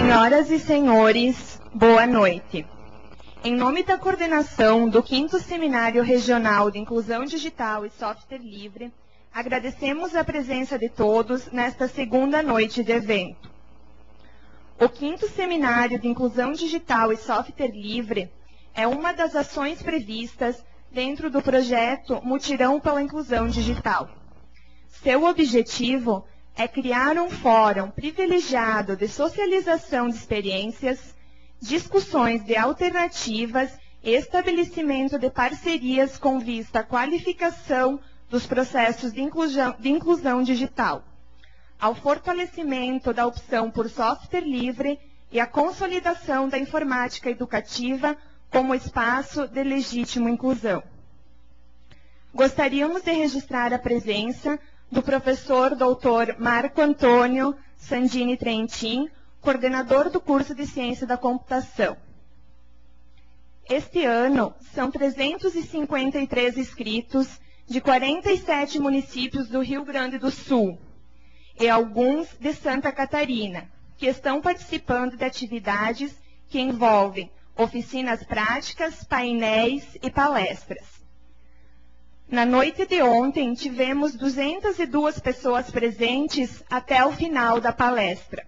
Senhoras e senhores, boa noite. Em nome da coordenação do 5º Seminário Regional de Inclusão Digital e Software Livre, agradecemos a presença de todos nesta segunda noite de evento. O 5º Seminário de Inclusão Digital e Software Livre é uma das ações previstas dentro do projeto Mutirão pela Inclusão Digital. Seu objetivo é criar um fórum privilegiado de socialização de experiências, discussões de alternativas e estabelecimento de parcerias com vista à qualificação dos processos de inclusão digital, ao fortalecimento da opção por software livre e à consolidação da informática educativa como espaço de legítima inclusão. Gostaríamos de registrar a presença do professor Dr. Marco Antônio Sandini Trentin, coordenador do curso de Ciência da Computação. Este ano, são 353 inscritos de 47 municípios do Rio Grande do Sul e alguns de Santa Catarina, que estão participando de atividades que envolvem oficinas práticas, painéis e palestras. Na noite de ontem, tivemos 202 pessoas presentes até o final da palestra.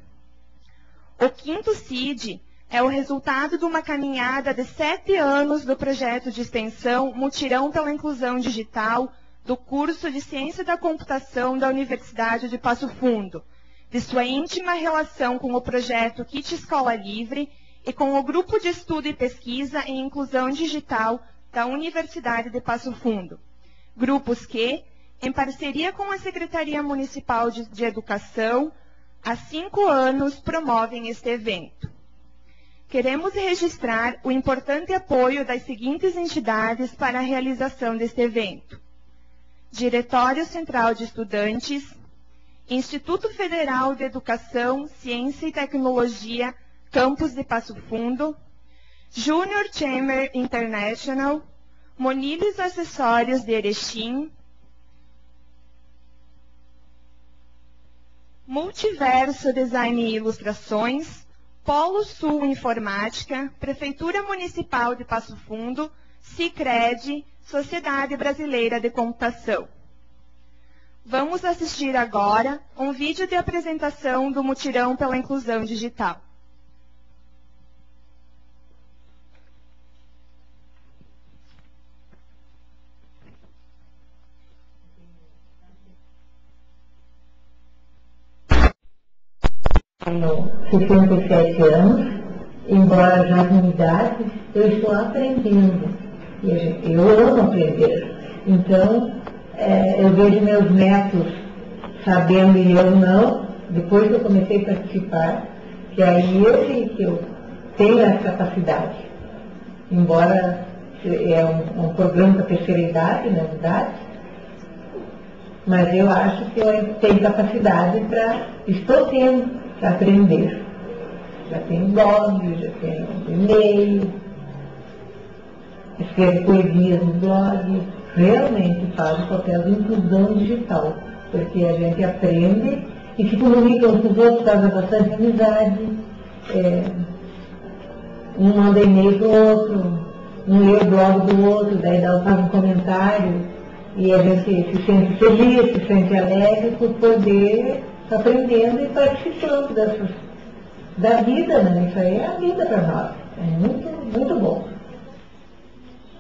O 5º CID é o resultado de uma caminhada de 7 anos do projeto de extensão Mutirão pela Inclusão Digital do curso de Ciência da Computação da Universidade de Passo Fundo, de sua íntima relação com o projeto Kit Escola Livre e com o Grupo de Estudo e Pesquisa em Inclusão Digital da Universidade de Passo Fundo. Grupos que, em parceria com a Secretaria Municipal de Educação, há 5 anos promovem este evento. Queremos registrar o importante apoio das seguintes entidades para a realização deste evento: Diretório Central de Estudantes, Instituto Federal de Educação, Ciência e Tecnologia, Campus de Passo Fundo, Junior Chamber International, Monilis Acessórios de Erechim, Multiverso Design e Ilustrações, Polo Sul Informática, Prefeitura Municipal de Passo Fundo, Sicredi, Sociedade Brasileira de Computação. Vamos assistir agora um vídeo de apresentação do Mutirão pela Inclusão Digital. Tenho 67 anos, embora já com idade, eu estou aprendendo. Eu amo aprender. Então, eu vejo meus netos sabendo e eu não, depois que eu comecei a participar, que aí eu sei que eu tenho essa capacidade. Embora é um programa para terceira idade, na verdade, mas eu acho que eu tenho capacidade estou tendo para aprender. Já tenho blog, já tenho e-mail, escrevo poesias no blog, realmente faz o papel de inclusão digital, porque a gente aprende e se comunica com os outros, faz bastante amizade, um manda e-mail para o outro, um lê o blog do outro, daí faz um comentário, e a gente se sente feliz, se sente alegre por poder estar aprendendo e participando da vida, né? Isso aí é a vida para nós. É muito, muito bom.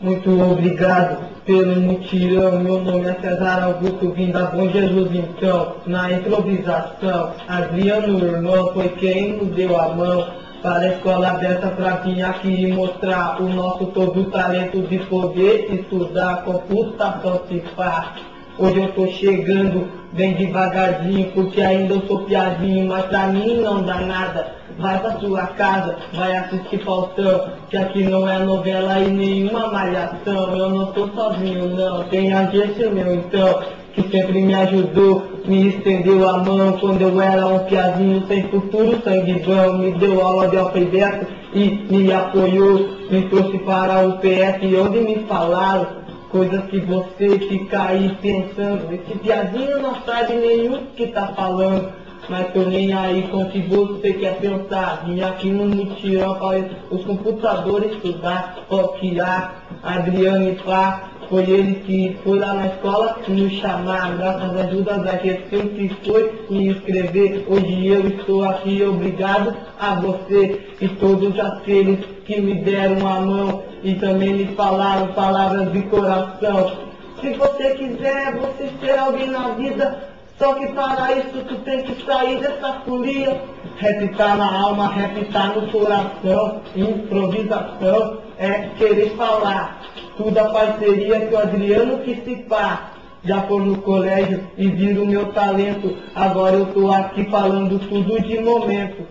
Muito obrigado pelo mutirão. Meu nome é César Augusto, vim da Bom Jesus, então, na improvisação. Adriano, irmão, foi quem nos deu a mão para a escola aberta para vir aqui mostrar o nosso todo o talento de poder estudar computação cifrar. Hoje eu estou chegando bem devagarzinho, porque ainda eu sou piadinho, mas pra mim não dá nada. Vai pra sua casa, vai assistir Faustão, que aqui não é novela e nenhuma malhação. Eu não tô sozinho não, tem a gente meu então, que sempre me ajudou, me estendeu a mão quando eu era um piazinho sem futuro, sanguizão, me deu aula de alfabeto e me apoiou, me trouxe para o PF, onde me falaram coisas que você fica aí pensando, esse piazinho não sabe nenhum que tá falando. mas tô nem aí com o que você quer pensar. Vim aqui no mutirão para os computadores estudar, copiar, Adriano e Pá. Foi ele que foi lá na escola nos chamar, graças às ajudas da gente sempre foi me inscrever. Hoje eu estou aqui, obrigado a você e todos aqueles que me deram a mão e também me falaram palavras de coração. Se você quiser, você ser alguém na vida, só que para isso tu tem que sair dessa folia. Rap tá na alma, rap tá no coração, improvisação é querer falar. Tudo a parceria que o Adriano que se pá. Já foi no colégio e viram o meu talento. Agora eu tô aqui falando tudo de momento.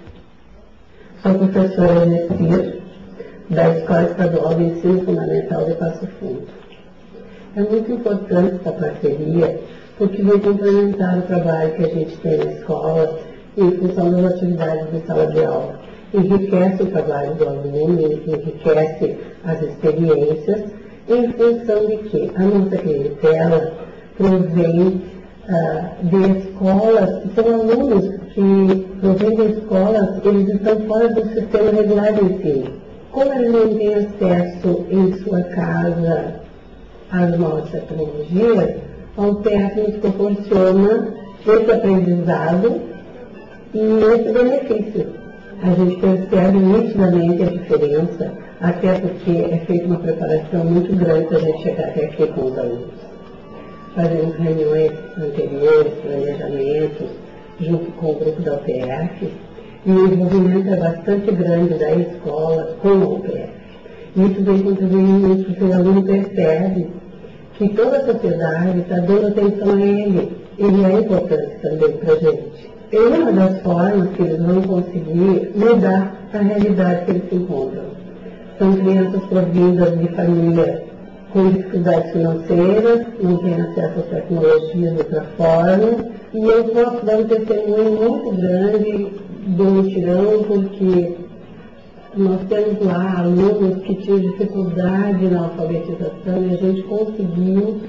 Sou professora Nestir, da Escola Estadual de Ensino Fundamental de Passo Fundo. É muito importante essa parceria, porque vai complementar o trabalho que a gente tem na escola em função das atividades de sala de aula. Enriquece o trabalho do aluno, enriquece as experiências, em função de que a nossa clientela provém de escolas, são alunos que provêm de escolas, eles estão fora do sistema regular de ensino. Como eles não têm acesso em sua casa às novas tecnologias, a UPF nos proporciona esse aprendizado e esse benefício. A gente percebe nitidamente a diferença, até porque é feita uma preparação muito grande para a gente chegar até aqui com os alunos. Fazemos reuniões anteriores, planejamentos, junto com o grupo da UPF, e o envolvimento é bastante grande da escola com a UPF. Isso vem contribuindo muito porque o aluno percebe que toda a sociedade está dando atenção a ele. Ele é importante também para a gente. É uma das formas que eles vão conseguir mudar a realidade que eles se encontram. São crianças provindas de família com dificuldades financeiras, não têm acesso às tecnologias de outra forma, e eu posso dar um testemunho muito grande do mutirão, porque nós temos lá alunos que tinham dificuldade na alfabetização e a gente conseguiu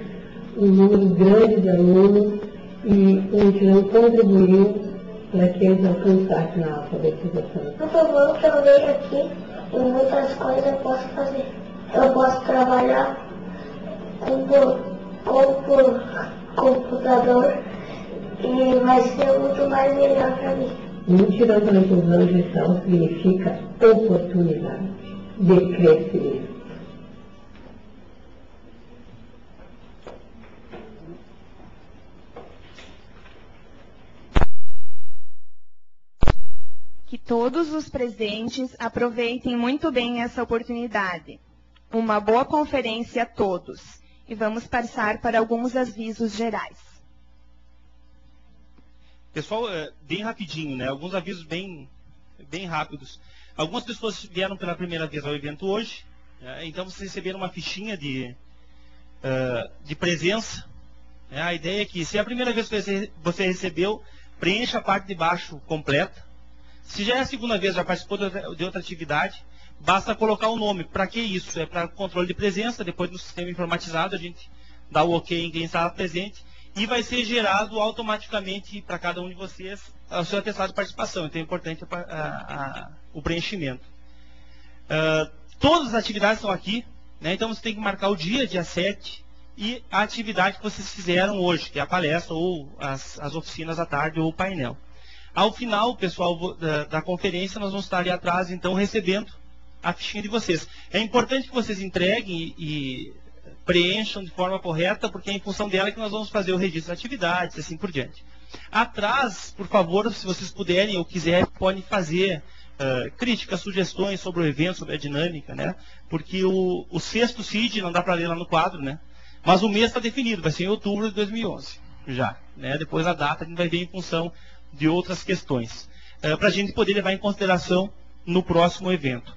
um número grande de alunos e o mutirão contribuiu para que eles alcançassem a alfabetização. Por favor, que eu venho aqui e muitas coisas eu posso fazer. Eu posso trabalhar com computador e vai ser muito mais melhor para mim. Mutirão para a inclusão digital significa oportunidade de crescimento. Que todos os presentes aproveitem muito bem essa oportunidade. Uma boa conferência a todos. E vamos passar para alguns avisos gerais. Pessoal, bem rapidinho, né? Alguns avisos bem rápidos. Algumas pessoas vieram pela primeira vez ao evento hoje, então vocês receberam uma fichinha de presença. A ideia é que, se é a primeira vez que você recebeu, preencha a parte de baixo completa. Se já é a segunda vez, já participou de outra atividade, basta colocar o nome. Para que isso? É para controle de presença. Depois no sistema informatizado a gente dá o ok em quem está presente e vai ser gerado automaticamente para cada um de vocês o seu atestado de participação. Então é importante o preenchimento. Todas as atividades estão aqui, né? Então você tem que marcar o dia 7, e a atividade que vocês fizeram hoje, que é a palestra ou as oficinas à tarde ou o painel. Ao final, pessoal, da conferência, nós vamos estar ali atrás, então, recebendo a fichinha de vocês. É importante que vocês entreguem e preencham de forma correta, porque é em função dela que nós vamos fazer o registro das atividades, e assim por diante. Atrás, por favor, se vocês puderem ou quiserem, podem fazer críticas, sugestões sobre o evento, sobre a dinâmica, né? Porque o 6º CID, não dá para ler lá no quadro, né? Mas o mês está definido, vai ser em outubro de 2011, já. Né? Depois a data a gente vai ver em função de outras questões, para a gente poder levar em consideração no próximo evento.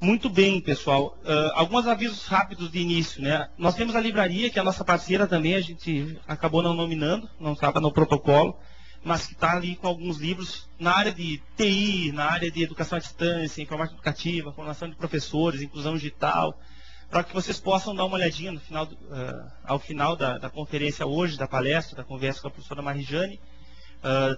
Muito bem, pessoal. Alguns avisos rápidos de início, né? Nós temos a livraria, que é a nossa parceira também, a gente acabou não nominando, não estava no protocolo, mas que está ali com alguns livros na área de TI, na área de educação à distância, informática educativa, formação de professores, inclusão digital, para que vocês possam dar uma olhadinha no final, ao final da conferência hoje, da palestra, da conversa com a professora Marijane,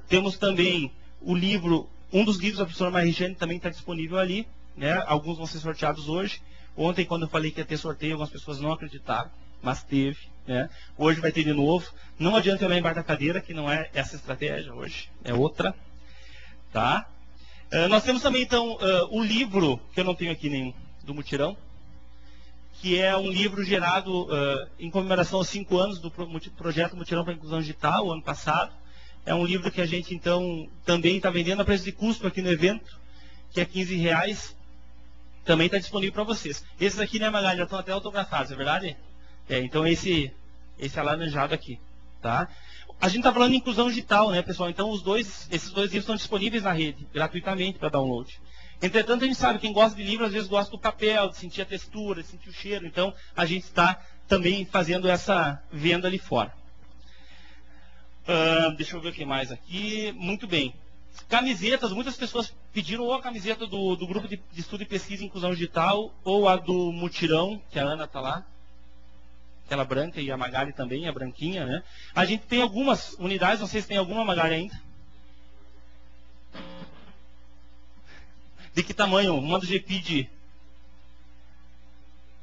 Temos também o livro, um dos livros da professora Marijane também está disponível ali, né? Alguns vão ser sorteados hoje. Ontem, quando eu falei que ia ter sorteio, algumas pessoas não acreditaram, mas teve, né? Hoje vai ter de novo. Não adianta eu olhar embaixo da cadeira, que não é essa estratégia hoje, é outra. Tá? Nós temos também, então, o livro, que eu não tenho aqui nenhum, do Mutirão, que é um livro gerado em comemoração aos 5 anos do projeto Mutirão para a Inclusão Digital, o ano passado. É um livro que a gente, então, também está vendendo a preço de custo aqui no evento, que é R$15. Também está disponível para vocês. Esses aqui, né, Magali, já estão até autografados, é verdade? Então esse alaranjado aqui, tá? A gente está falando de inclusão digital, né, pessoal? Então esses dois livros estão disponíveis na rede, gratuitamente para download. Entretanto, a gente sabe, quem gosta de livro, às vezes gosta do papel, de sentir a textura, de sentir o cheiro. Então, a gente está também fazendo essa venda ali fora. Deixa eu ver o que mais aqui. Muito bem. Camisetas, muitas pessoas pediram ou a camiseta do grupo de estudo e pesquisa em inclusão digital, ou a do Mutirão, que a Ana está lá. Aquela branca, e a Magali também, a branquinha, né? A gente tem algumas unidades, não sei se tem alguma, Magali, ainda. De que tamanho? Uma do GPID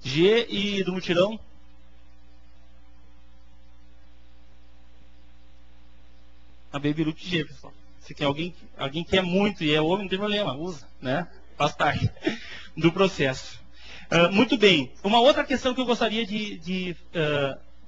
G e do Mutirão? A Baby Look G, pessoal. Se tem alguém que é muito e é homem, não tem problema, usa, né? Faz parte do processo. Muito bem. Uma outra questão que eu gostaria de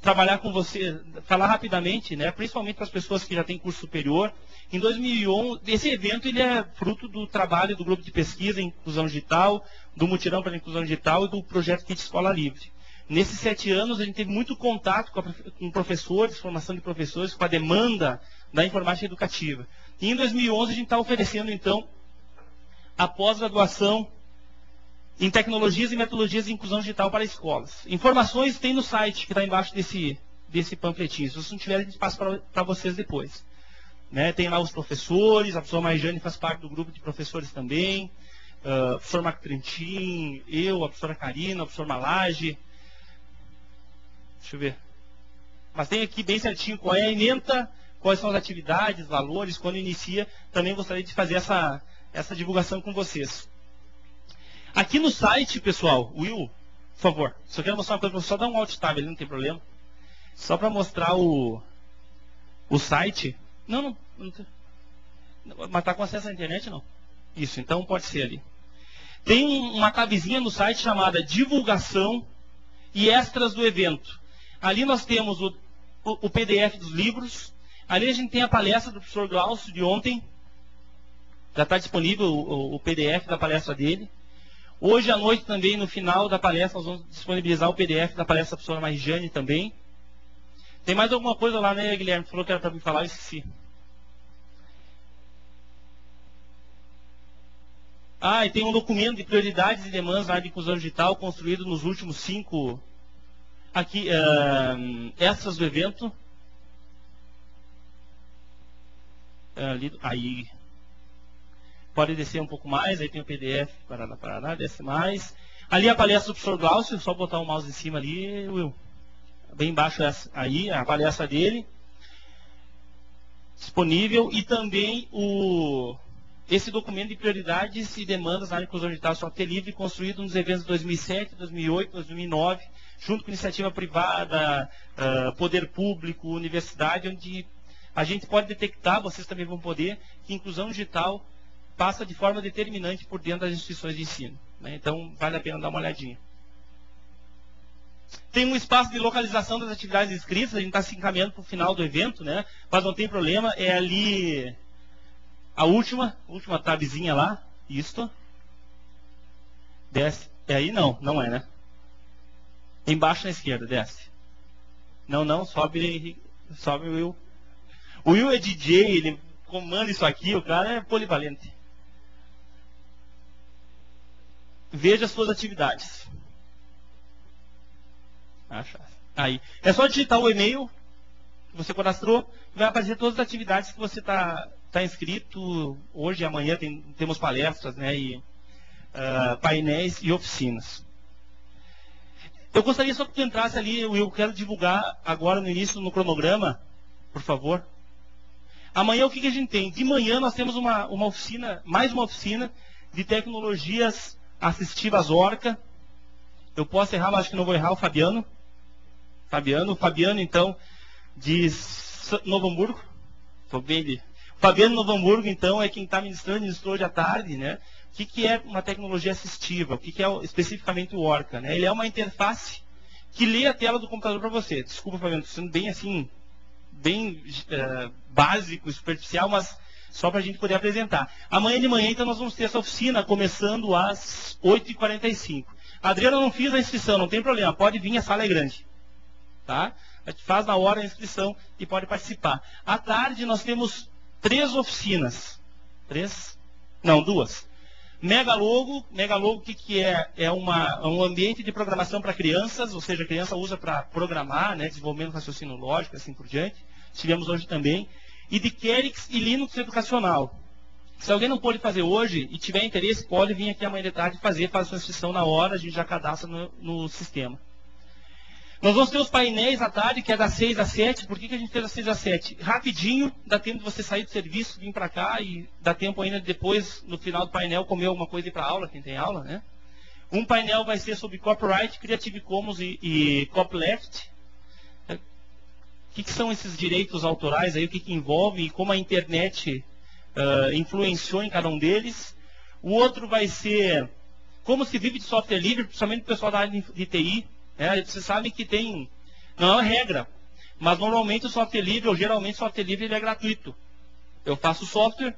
trabalhar com você, falar rapidamente, né? Principalmente para as pessoas que já têm curso superior. Em 2011, esse evento ele é fruto do trabalho do grupo de pesquisa em inclusão digital, do Mutirão para a Inclusão Digital e do projeto Kit Escola Livre. Nesses 7 anos, a gente teve muito contato com professores, formação de professores, com a demanda da informática educativa. E em 2011, a gente está oferecendo, então, a pós-graduação em tecnologias e metodologias de inclusão digital para escolas. Informações tem no site, que está embaixo desse panfletinho. Se vocês não tiverem, a gente passa para vocês depois. Né? Tem lá os professores, a professora Marijane faz parte do grupo de professores também, o professor Marco Trentin, eu, a professora Karina, o professor Malage. Deixa eu ver. Mas tem aqui bem certinho qual é a ementa, quais são as atividades, valores, quando inicia. Também gostaria de fazer essa divulgação com vocês. Aqui no site, pessoal, Will, por favor, só quero mostrar uma coisa para você, só dá um alt tab ali, não tem problema. Só para mostrar o site. Não tem. Mas está com acesso à internet, não? Isso, então pode ser ali. Tem uma tabzinha no site chamada Divulgação e Extras do Evento. Ali nós temos o PDF dos livros. Ali a gente tem a palestra do professor Glaucio de ontem. Já está disponível o PDF da palestra dele. Hoje à noite também, no final da palestra, nós vamos disponibilizar o PDF da palestra da professora Marijane também. Tem mais alguma coisa lá, né, Guilherme? Falou que era para me falar, eu esqueci. E tem um documento de prioridades e demandas na área de inclusão digital construído nos últimos 5 aqui, extras do evento. Aí pode descer um pouco mais, aí tem o PDF, Paraná, desce mais. Ali a palestra do professor Glaucio, só botar o mouse em cima ali, Will. Bem embaixo aí, a palestra dele. Disponível. E também esse documento de prioridades e demandas na área de inclusão digital software livre, construído nos eventos de 2007, 2008, 2009, junto com iniciativa privada, poder público, universidade, onde a gente pode detectar, vocês também vão poder, que inclusão digital passa de forma determinante por dentro das instituições de ensino. Né? Então, vale a pena dar uma olhadinha. Tem um espaço de localização das atividades inscritas, a gente está se encaminhando para o final do evento, né? Mas não tem problema, é ali a última tabzinha lá, isto. Desce. É aí? Não é, né? Embaixo na esquerda, desce. Não, sobe o Will. O Will é DJ, ele comanda isso aqui, o cara é polivalente. Veja as suas atividades. Aí. É só digitar o e-mail que você cadastrou e vai aparecer todas as atividades que você está inscrito. Hoje e amanhã temos palestras, né, e painéis e oficinas. Eu gostaria só que tu entrasse ali, eu quero divulgar agora no início no cronograma, por favor. Amanhã o que a gente tem? De manhã nós temos uma oficina, mais uma oficina de tecnologias assistivas Orca. Eu posso errar, mas acho que não vou errar, o Fabiano. Fabiano, então, de Novo Hamburgo. Estou bem ali. Fabiano Novo Hamburgo, então, é quem está ministrou hoje à tarde, né? O que é uma tecnologia assistiva? O que é especificamente o Orca? Né? Ele é uma interface que lê a tela do computador para você. Desculpa, Fabiano, estou sendo bem assim, bem básico, superficial, mas só para a gente poder apresentar. Amanhã de manhã, então, nós vamos ter essa oficina começando às 8h45. Adriana, não fiz a inscrição, não tem problema, pode vir, a sala é grande. Tá? A gente faz na hora a inscrição e pode participar. À tarde nós temos 3 oficinas. 3? Não, 2. Megalogo, o que é? É um ambiente de programação para crianças, ou seja, a criança usa para programar, né, desenvolvimento raciocínio lógico, assim por diante. Tivemos hoje também. E de Querix e Linux educacional. Se alguém não pôde fazer hoje e tiver interesse, pode vir aqui amanhã de tarde faz sua inscrição na hora, a gente já cadastra no sistema. Nós vamos ter os painéis à tarde, que é das 6 às 7. Por que a gente fez das 6 às 7? Rapidinho, dá tempo de você sair do serviço, vir para cá e dá tempo ainda depois, no final do painel, comer alguma coisa e ir para aula, quem tem aula, né? Um painel vai ser sobre copyright, Creative Commons e copyleft. O que são esses direitos autorais aí, o que envolve e como a internet influenciou em cada um deles. O outro vai ser como se vive de software livre, principalmente o pessoal da área de TI. Vocês sabem que tem, não é regra, mas normalmente o software livre, ou geralmente o software livre, ele é gratuito. Eu faço o software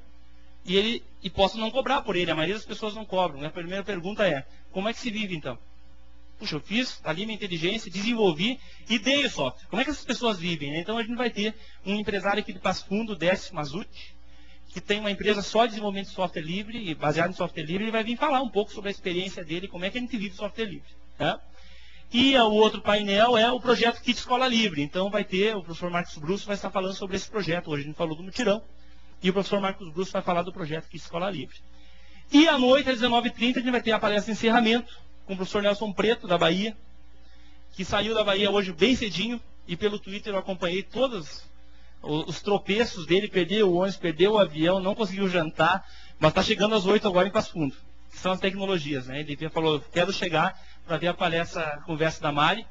e posso não cobrar por ele, a maioria das pessoas não cobram. A primeira pergunta é, como é que se vive então? Puxa, eu fiz ali minha inteligência, desenvolvi e dei o software. Como é que essas pessoas vivem? Então a gente vai ter um empresário aqui de Passo Fundo, Décio Mazucchi, que tem uma empresa só de desenvolvimento de software livre, baseado em software livre, ele vai vir falar um pouco sobre a experiência dele, como é que a gente vive software livre. Tá? E o outro painel é o projeto Kit Escola Livre. Então vai ter, o professor Marcos Brusso vai estar falando sobre esse projeto. Hoje a gente falou do mutirão. E o professor Marcos Brusso vai falar do projeto Kit Escola Livre. E à noite, às 19h30, a gente vai ter a palestra de encerramento com o professor Nelson Preto, da Bahia, que saiu da Bahia hoje bem cedinho. E pelo Twitter eu acompanhei todos os tropeços dele. Perdeu o ônibus, perdeu o avião, não conseguiu jantar. Mas está chegando às 8 agora em Passo Fundo. Que são as tecnologias, né? Ele falou, quero chegar para ver a palestra, a conversa da Mari,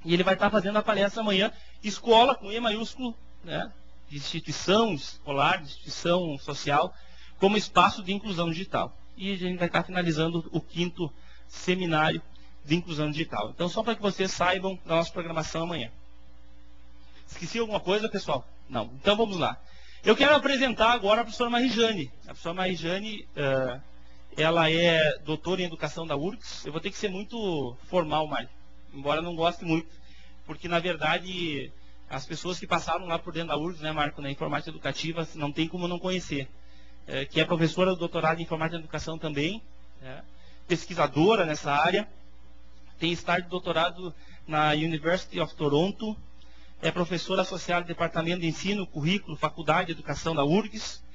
e ele vai estar fazendo a palestra amanhã, escola com E maiúsculo, né, de instituição escolar, de instituição social, como espaço de inclusão digital. E a gente vai estar finalizando o 5º seminário de inclusão digital. Então, só para que vocês saibam da nossa programação amanhã. Esqueci alguma coisa, pessoal? Não. Então, vamos lá. Eu quero apresentar agora a professora Marijane. A professora Marijane... ela é doutora em educação da URGS. Eu vou ter que ser muito formal, Mário, embora não goste muito, porque, na verdade, as pessoas que passaram lá por dentro da URGS, né, Marco, na informática educativa, não tem como não conhecer. Que é professora do doutorado em informática e educação também, pesquisadora nessa área, tem estágio de doutorado na University of Toronto, é professora associada do Departamento de Ensino, Currículo, Faculdade de Educação da URGS,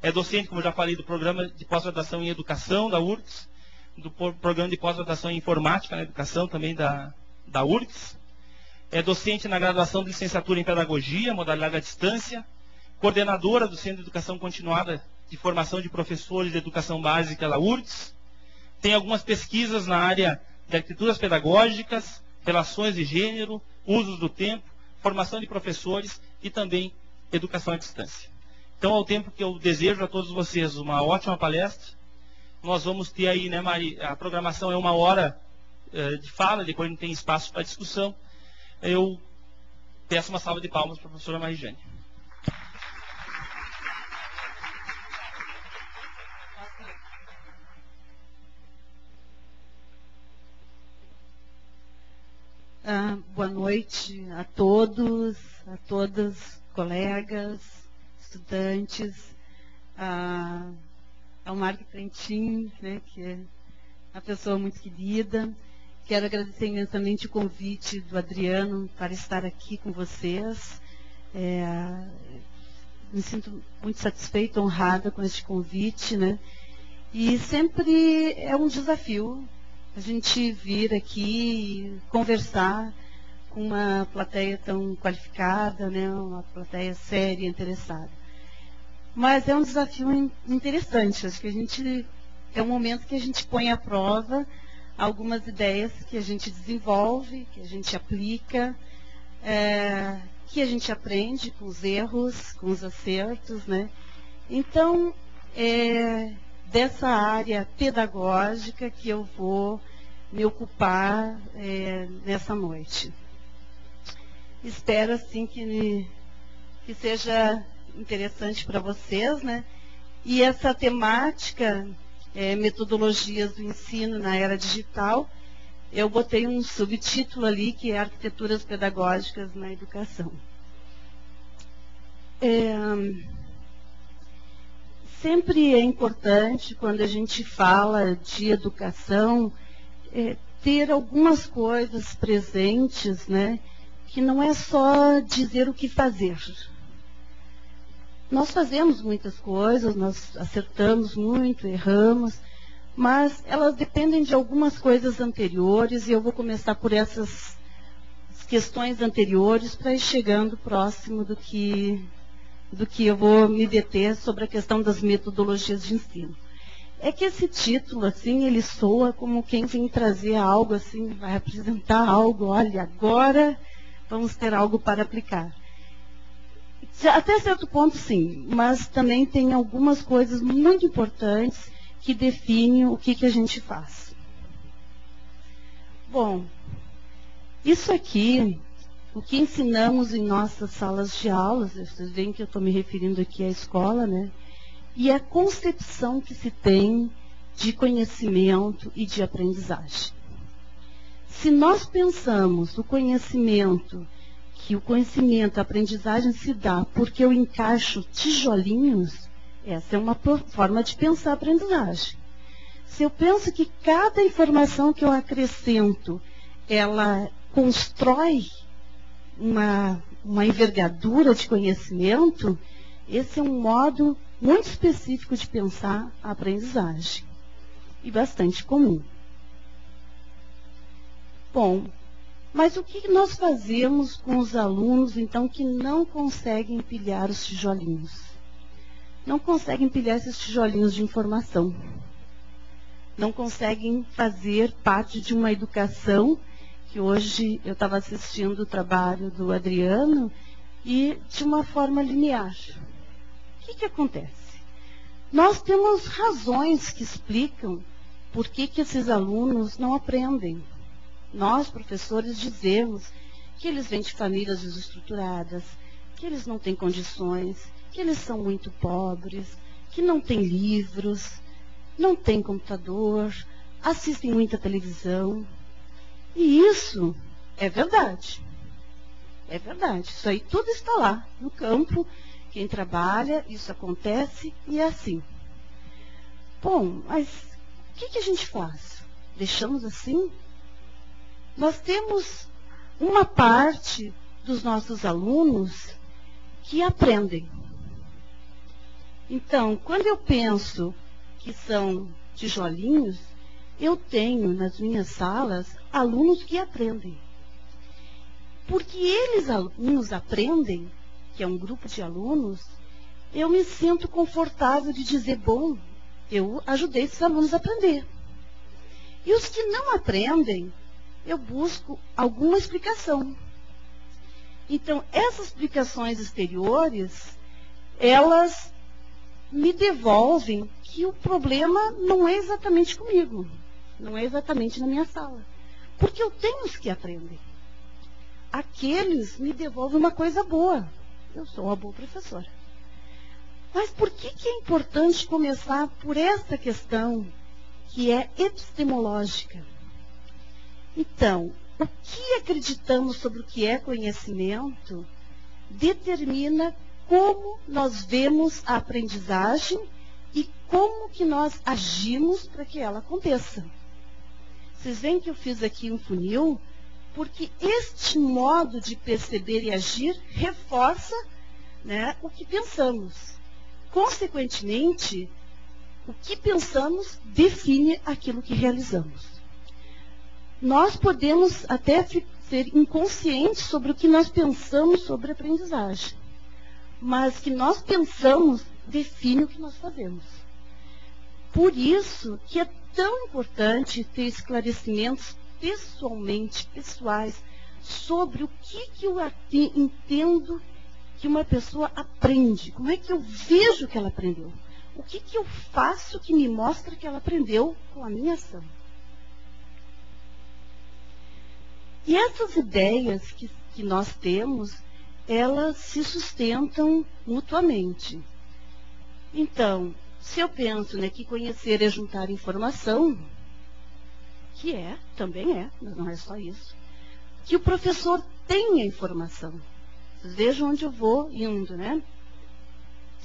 é docente, como eu já falei, do Programa de Pós-Graduação em Educação da URGS, do Programa de Pós-Graduação em Informática na Educação também da URGS. É docente na graduação de Licenciatura em Pedagogia, modalidade à distância. Coordenadora do Centro de Educação Continuada de Formação de Professores de Educação Básica da URGS. Tem algumas pesquisas na área de arquiteturas pedagógicas, relações de gênero, usos do tempo, formação de professores e também educação à distância. Então, ao tempo que eu desejo a todos vocês uma ótima palestra, nós vamos ter aí, né, Mari, a programação é 1 hora de fala, depois não tem espaço para discussão. Eu peço uma salva de palmas para a professora Marijane. Boa noite a todos, a todas, colegas, estudantes, ao Marco Trentin, né, que é uma pessoa muito querida. Quero agradecer imensamente o convite do Adriano para estar aqui com vocês. Me sinto muito satisfeita, honrada com este convite, né? E sempre é um desafio a gente vir aqui e conversar com uma plateia tão qualificada, né? Uma plateia séria, interessada. Mas é um desafio interessante. Acho que é um momento que a gente põe à prova algumas ideias que a gente desenvolve, que a gente aplica, que a gente aprende com os erros, com os acertos, né? Então, dessa área pedagógica que eu vou me ocupar nessa noite. Espero, assim, que seja interessante para vocês, né? E essa temática, metodologias do ensino na era digital, eu botei um subtítulo ali, que é Arquiteturas Pedagógicas na Educação. Sempre é importante, quando a gente fala de educação, ter algumas coisas presentes, né? Que não é só dizer o que fazer. Nós fazemos muitas coisas, nós acertamos muito, erramos, mas elas dependem de algumas coisas anteriores, e eu vou começar por essas questões anteriores para ir chegando próximo do que eu vou me deter sobre a questão das metodologias de ensino. É que esse título, assim, ele soa como quem vem trazer algo, assim, vai apresentar algo, olha, agora vamos ter algo para aplicar. Até certo ponto, sim, mas também tem algumas coisas muito importantes que definem o que a gente faz. Bom, isso aqui, o que ensinamos em nossas salas de aulas, vocês veem que eu estou me referindo aqui à escola, né? E a concepção que se tem de conhecimento e de aprendizagem. Se nós pensamos o conhecimento, que o conhecimento, a aprendizagem se dá porque eu encaixo tijolinhos, essa é uma forma de pensar a aprendizagem. Se eu penso que cada informação que eu acrescento, ela constrói uma envergadura de conhecimento, esse é um modo muito específico de pensar a aprendizagem. E bastante comum. Bom, mas o que nós fazemos com os alunos, então, que não conseguem empilhar os tijolinhos? Não conseguem empilhar esses tijolinhos de informação. Não conseguem fazer parte de uma educação, que hoje eu estava assistindo o trabalho do Adriano, e de uma forma linear. O que acontece? Nós temos razões que explicam por que esses alunos não aprendem. Nós, professores, dizemos que eles vêm de famílias desestruturadas, que eles não têm condições, que eles são muito pobres, que não têm livros, não têm computador, assistem muita televisão. E isso é verdade. É verdade. Isso aí tudo está lá, no campo. Quem trabalha, isso acontece e é assim. Bom, mas o que a gente faz? Deixamos assim? Nós temos uma parte dos nossos alunos que aprendem. Então, quando eu penso que são tijolinhos, eu tenho nas minhas salas alunos que aprendem. Porque eles, alunos, aprendem, que é um grupo de alunos, eu me sinto confortável de dizer, bom, eu ajudei esses alunos a aprender. E os que não aprendem, eu busco alguma explicação. Então, essas explicações exteriores, elas me devolvem que o problema não é exatamente comigo, não é exatamente na minha sala. Porque eu tenho os que aprendem. Aqueles me devolvem uma coisa boa. Eu sou uma boa professora. Mas por que é importante começar por essa questão que é epistemológica? Então, o que acreditamos sobre o que é conhecimento determina como nós vemos a aprendizagem e como que nós agimos para que ela aconteça. Vocês veem que eu fiz aqui um funil, porque este modo de perceber e agir reforça, né, o que pensamos. Consequentemente, o que pensamos define aquilo que realizamos. Nós podemos até ser inconscientes sobre o que nós pensamos sobre a aprendizagem. mas que nós pensamos define o que nós fazemos. Por isso que é tão importante ter esclarecimentos pessoais, sobre o que eu entendo que uma pessoa aprende. Como é que eu vejo que ela aprendeu? O que eu faço que me mostra que ela aprendeu com a minha ação? E essas ideias que nós temos, elas se sustentam mutuamente. Então, se eu penso, né, que conhecer é juntar informação, que também é, mas não é só isso, que o professor tenha informação. Vocês vejam onde eu vou indo, né?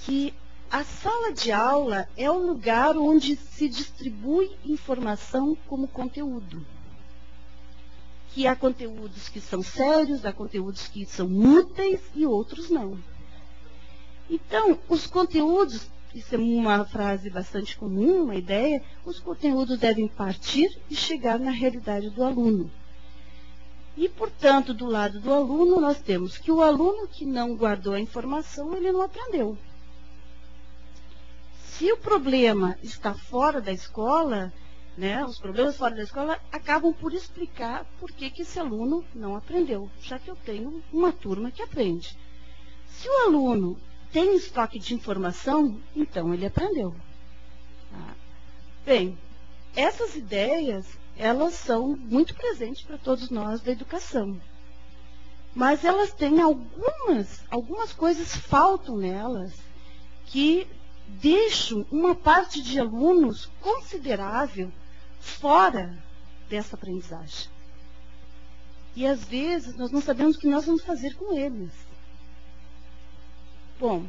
Que a sala de aula é o lugar onde se distribui informação como conteúdo. Que há conteúdos que são sérios, há conteúdos que são úteis e outros não. Então, os conteúdos, isso é uma frase bastante comum, uma ideia, os conteúdos devem partir e chegar na realidade do aluno. E, portanto, do lado do aluno, nós temos que o aluno que não guardou a informação, ele não aprendeu. Se o problema está fora da escola, né, os problemas fora da escola acabam por explicar por que esse aluno não aprendeu, já que eu tenho uma turma que aprende. Se o aluno tem estoque de informação, então ele aprendeu. Bem, essas ideias, elas são muito presentes para todos nós da educação. Mas elas têm algumas coisas faltam nelas que deixam uma parte de alunos considerável fora dessa aprendizagem. E às vezes nós não sabemos o que nós vamos fazer com eles. Bom,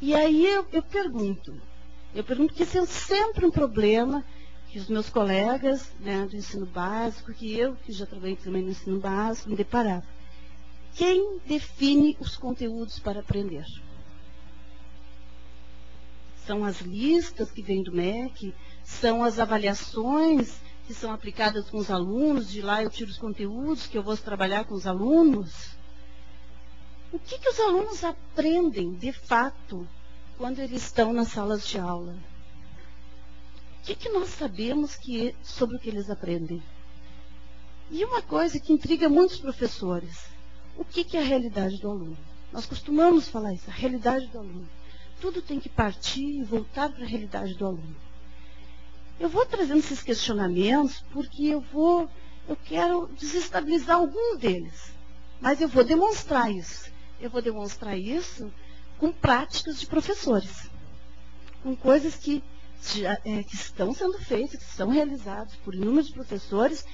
e aí eu pergunto que esse é sempre um problema que os meus colegas, né, do ensino básico, que já trabalhei também no ensino básico, me deparava. Quem define os conteúdos para aprender? São as listas que vêm do MEC, são as avaliações que são aplicadas com os alunos, de lá eu tiro os conteúdos que eu vou trabalhar com os alunos. O que os alunos aprendem, de fato, quando eles estão nas salas de aula? O que nós sabemos sobre o que eles aprendem? E uma coisa que intriga muitos professores, o que é a realidade do aluno? Nós costumamos falar isso, a realidade do aluno. Tudo tem que partir e voltar para a realidade do aluno. Eu vou trazendo esses questionamentos porque eu quero desestabilizar algum deles. Mas eu vou demonstrar isso. Eu vou demonstrar isso com práticas de professores. Com coisas que estão sendo feitas, que são realizadas por inúmeros professores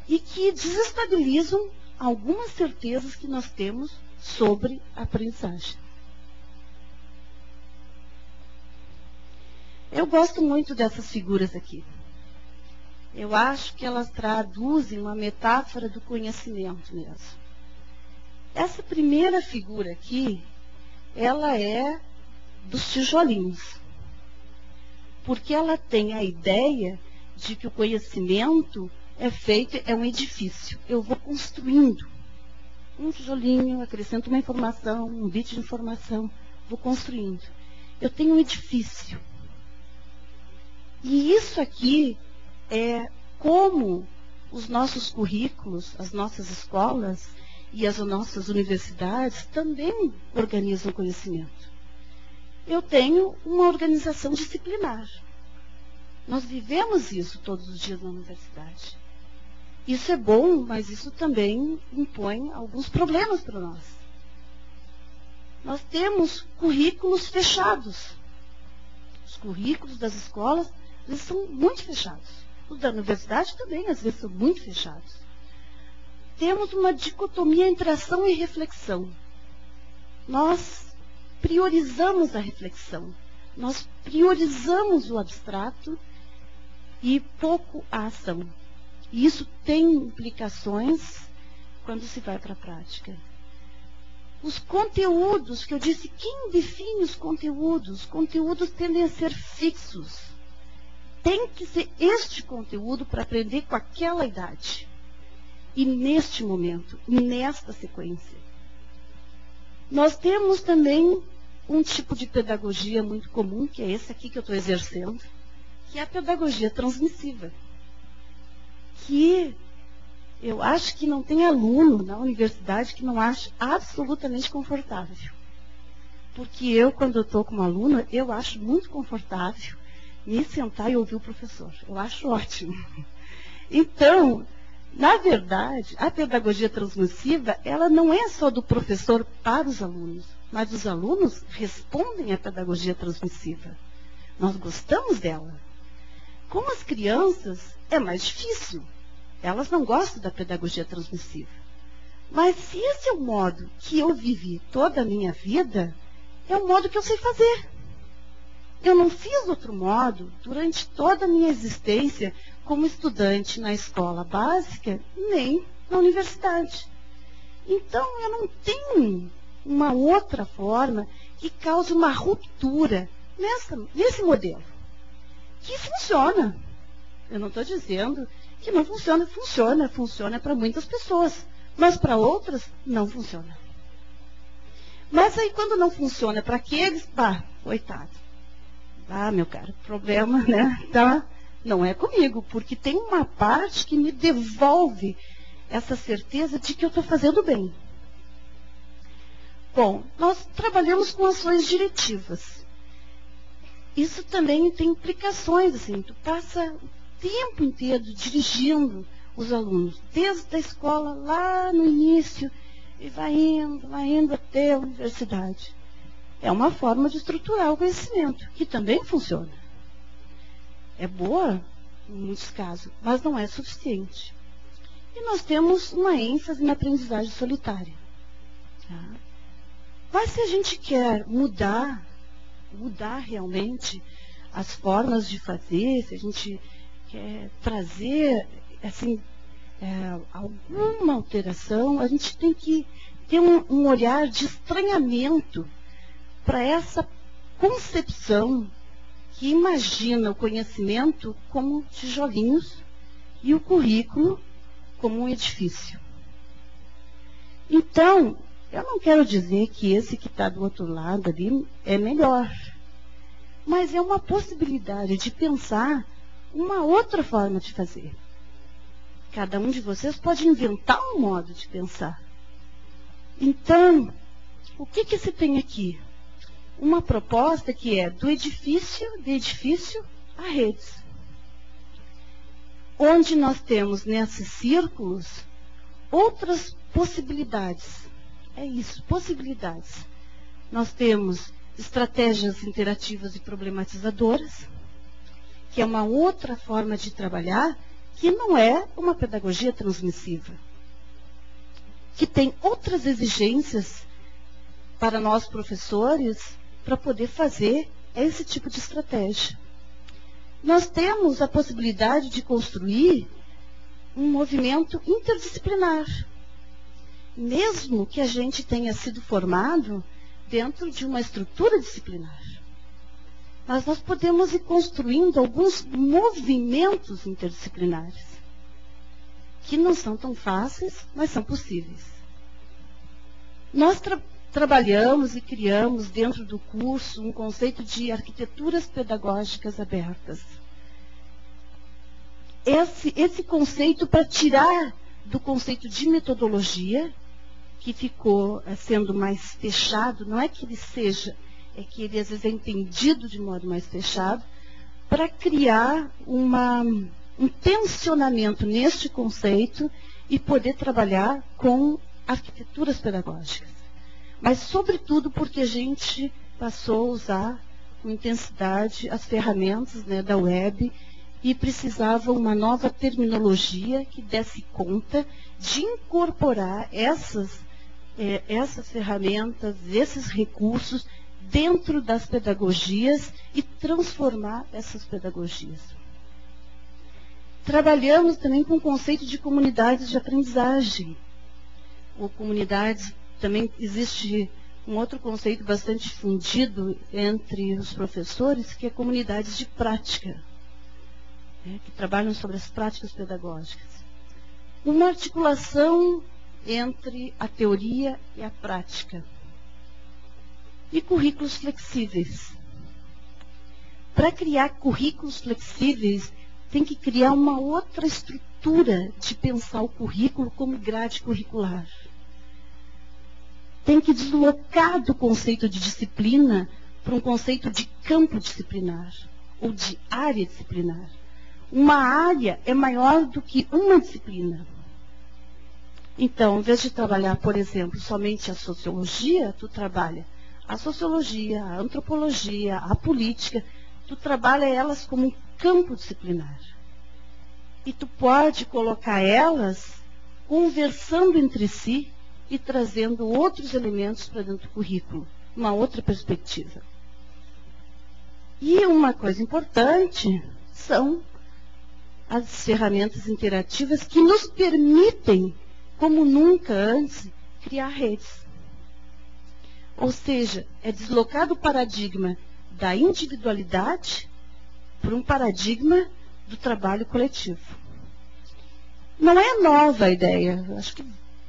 e que desestabilizam algumas certezas que nós temos sobre a aprendizagem. Eu gosto muito dessas figuras aqui. Eu acho que elas traduzem uma metáfora do conhecimento mesmo. Essa primeira figura aqui, ela é dos tijolinhos. Porque ela tem a ideia de que o conhecimento é um edifício. Eu vou construindo um tijolinho, acrescento uma informação, um bit de informação, vou construindo. Eu tenho um edifício. E isso aqui é como os nossos currículos, as nossas escolas e as nossas universidades também organizam conhecimento. Eu tenho uma organização disciplinar. Nós vivemos isso todos os dias na universidade. Isso é bom, mas isso também impõe alguns problemas para nós. Nós temos currículos fechados. Os currículos das escolas, eles são muito fechados. Os da universidade também, às vezes, são muito fechados. Temos uma dicotomia entre ação e reflexão. Nós priorizamos a reflexão. Nós priorizamos o abstrato e pouco a ação. E isso tem implicações quando se vai para a prática. Os conteúdos, que eu disse, quem define os conteúdos? Os conteúdos tendem a ser fixos. Tem que ser este conteúdo para aprender com aquela idade. E neste momento, nesta sequência. Nós temos também um tipo de pedagogia muito comum, que é esse aqui que eu estou exercendo, que é a pedagogia transmissiva. Que eu acho que não tem aluno na universidade que não ache absolutamente confortável. Porque eu, quando eu estou como aluna, eu acho muito confortável me sentar e ouvir o professor. Eu acho ótimo. Então, na verdade, a pedagogia transmissiva, ela não é só do professor para os alunos, mas os alunos respondem à pedagogia transmissiva. Nós gostamos dela. Com as crianças, é mais difícil. Elas não gostam da pedagogia transmissiva. Mas se esse é o modo que eu vivi toda a minha vida, é o modo que eu sei fazer. Eu não fiz outro modo durante toda a minha existência como estudante na escola básica, nem na universidade. Então, eu não tenho uma outra forma que cause uma ruptura nesse modelo. Que funciona. Eu não estou dizendo que não funciona. Funciona para muitas pessoas. Mas para outras, não funciona. Mas aí, quando não funciona para aqueles, coitado. Meu caro, problema, né? Tá? Não é comigo, porque tem uma parte que me devolve essa certeza de que eu estou fazendo bem. Bom, nós trabalhamos com ações diretivas. Isso também tem implicações, assim, tu passa o tempo inteiro dirigindo os alunos, desde a escola lá no início, e vai indo até a universidade. É uma forma de estruturar o conhecimento, que também funciona. É boa, em muitos casos, mas não é suficiente. E nós temos uma ênfase na aprendizagem solitária. Tá? Mas se a gente quer mudar realmente as formas de fazer, se a gente quer trazer assim, alguma alteração, a gente tem que ter um olhar de estranhamento para essa concepção que imagina o conhecimento como tijolinhos e o currículo como um edifício. Então, eu não quero dizer que esse que está do outro lado ali é melhor, mas é uma possibilidade de pensar uma outra forma de fazer. Cada um de vocês pode inventar um modo de pensar. Então, o que se tem aqui? Uma proposta que é de edifício a redes. Onde nós temos nesses círculos outras possibilidades. É isso, possibilidades. Nós temos estratégias interativas e problematizadoras, que é uma outra forma de trabalhar, que não é uma pedagogia transmissiva, que tem outras exigências para nós professores para poder fazer esse tipo de estratégia. Nós temos a possibilidade de construir um movimento interdisciplinar, mesmo que a gente tenha sido formado dentro de uma estrutura disciplinar. Mas nós podemos ir construindo alguns movimentos interdisciplinares, que não são tão fáceis, mas são possíveis. Nós trabalhamos e criamos dentro do curso um conceito de arquiteturas pedagógicas abertas. Esse conceito para tirar do conceito de metodologia, que ficou sendo mais fechado, não é que ele seja, é que ele às vezes é entendido de modo mais fechado, para criar um tensionamento neste conceito e poder trabalhar com arquiteturas pedagógicas. Mas, sobretudo, porque a gente passou a usar com intensidade as ferramentas, né, da web e precisava uma nova terminologia que desse conta de incorporar essas ferramentas, esses recursos dentro das pedagogias e transformar essas pedagogias. Trabalhamos também com o conceito de comunidades de aprendizagem, ou comunidades. Também existe um outro conceito bastante difundido entre os professores, que é comunidades de prática, né, que trabalham sobre as práticas pedagógicas. Uma articulação entre a teoria e a prática. E currículos flexíveis. Para criar currículos flexíveis, tem que criar uma outra estrutura de pensar o currículo como grade curricular. Tem que deslocar do conceito de disciplina para um conceito de campo disciplinar, ou de área disciplinar. Uma área é maior do que uma disciplina. Então, em vez de trabalhar, por exemplo, somente a sociologia, tu trabalha a sociologia, a antropologia, a política, tu trabalha elas como um campo disciplinar. E tu pode colocar elas conversando entre si e trazendo outros elementos para dentro do currículo, uma outra perspectiva. E uma coisa importante são as ferramentas interativas que nos permitem, como nunca antes, criar redes. Ou seja, é deslocar do paradigma da individualidade para um paradigma do trabalho coletivo. Não é nova a ideia. Acho que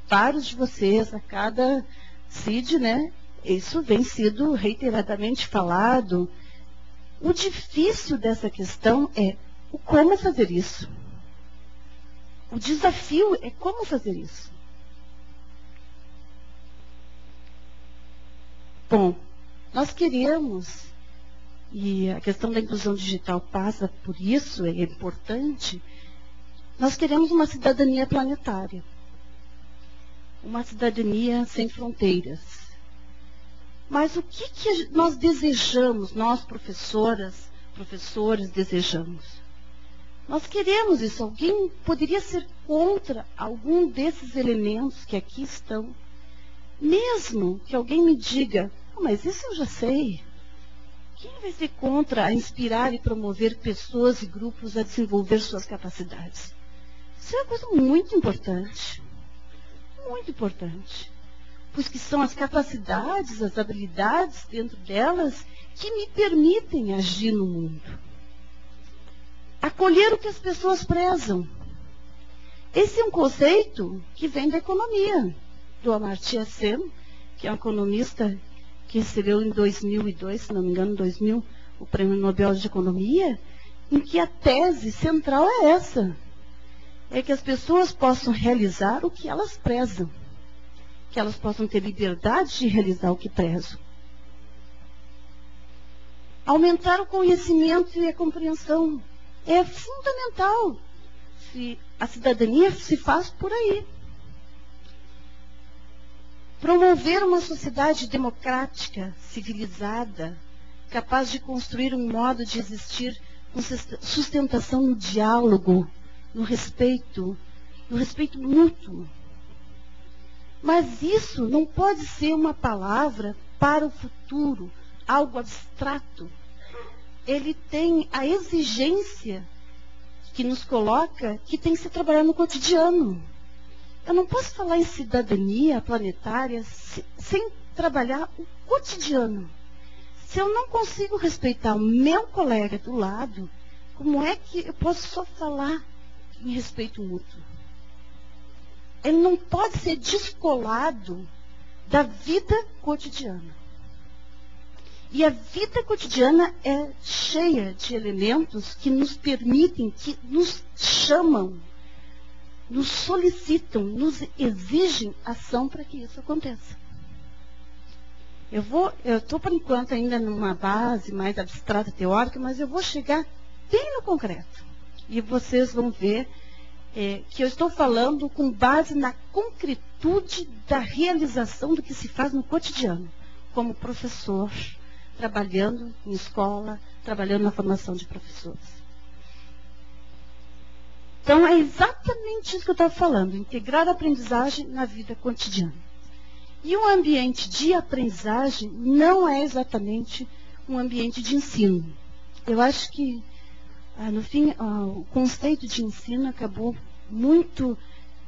vários de vocês, a cada CID, né, isso vem sido reiteradamente falado. O difícil dessa questão é o como fazer isso. O desafio é como fazer isso. Bom, nós queremos, e a questão da inclusão digital passa por isso, é importante, nós queremos uma cidadania planetária. Uma cidadania sem fronteiras. Mas o que nós desejamos, nós professoras, professores desejamos? Nós queremos isso. Alguém poderia ser contra algum desses elementos que aqui estão? Mesmo que alguém me diga, mas isso eu já sei. Quem vai ser contra a inspirar e promover pessoas e grupos a desenvolver suas capacidades? Isso é uma coisa muito importante. Muito importante. Pois que são as capacidades, as habilidades dentro delas que me permitem agir no mundo. Acolher o que as pessoas prezam. Esse é um conceito que vem da economia. Do Amartya Sen, que é um economista que recebeu em 2002, se não me engano, 2000, o Prêmio Nobel de Economia, em que a tese central é essa. É que as pessoas possam realizar o que elas prezam. Que elas possam ter liberdade de realizar o que prezam. Aumentar o conhecimento e a compreensão é fundamental. A cidadania se faz por aí. Promover uma sociedade democrática, civilizada, capaz de construir um modo de existir com sustentação no diálogo, no respeito mútuo. Mas isso não pode ser uma palavra para o futuro, algo abstrato. Ele tem a exigência que nos coloca que tem que se trabalhar no cotidiano. Eu não posso falar em cidadania planetária sem trabalhar o cotidiano. Se eu não consigo respeitar o meu colega do lado, como é que eu posso só falar em respeito mútuo? Ele não pode ser descolado da vida cotidiana. E a vida cotidiana é cheia de elementos que nos permitem, que nos chamam, nos solicitam, nos exigem ação para que isso aconteça. Eu estou por enquanto ainda numa base mais abstrata, teórica, mas eu vou chegar bem no concreto. E vocês vão ver que eu estou falando com base na concretude da realização do que se faz no cotidiano, como professor, trabalhando em escola, trabalhando na formação de professores. Então, é exatamente isso que eu estava falando, integrar a aprendizagem na vida cotidiana. E um ambiente de aprendizagem não é exatamente um ambiente de ensino. Eu acho que, no fim, o conceito de ensino acabou muito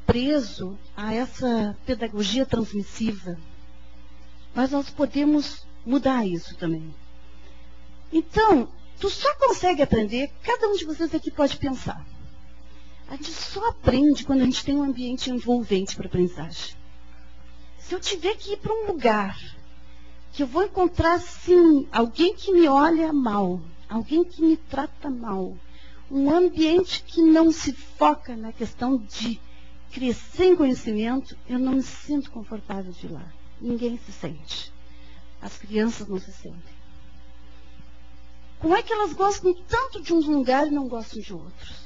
preso a essa pedagogia transmissiva. Mas nós podemos mudar isso também. Então, tu só consegue aprender, cada um de vocês aqui pode pensar. A gente só aprende quando a gente tem um ambiente envolvente para aprendizagem. Se eu tiver que ir para um lugar que eu vou encontrar, sim, alguém que me olha mal, alguém que me trata mal, um ambiente que não se foca na questão de crescer em conhecimento, eu não me sinto confortável de ir lá. Ninguém se sente. As crianças não se sentem. Como é que elas gostam tanto de um lugar e não gostam de outros?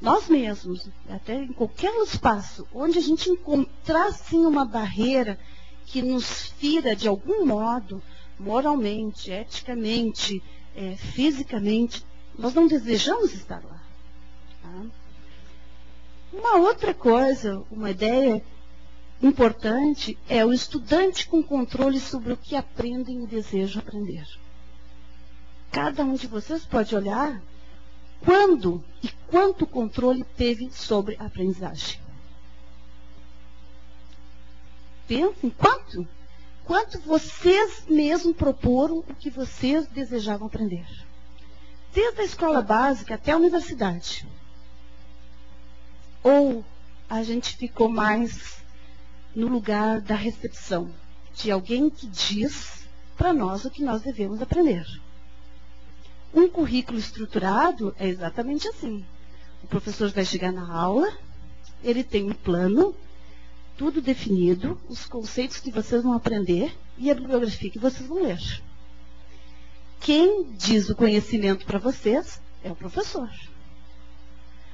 Nós mesmos, até em qualquer espaço, onde a gente encontrar, sim, uma barreira que nos fira de algum modo, moralmente, eticamente, fisicamente, nós não desejamos estar lá. Tá? Uma outra coisa, uma ideia importante é o estudante com controle sobre o que aprendem e desejam aprender. Cada um de vocês pode olhar quando e quanto controle teve sobre a aprendizagem. Pensem, quanto? Quanto vocês mesmos proporam o que vocês desejavam aprender. Desde a escola básica até a universidade. Ou a gente ficou mais no lugar da recepção, de alguém que diz para nós o que nós devemos aprender. Um currículo estruturado é exatamente assim. O professor vai chegar na aula, ele tem um plano, tudo definido, os conceitos que vocês vão aprender e a bibliografia que vocês vão ler. Quem diz o conhecimento para vocês é o professor.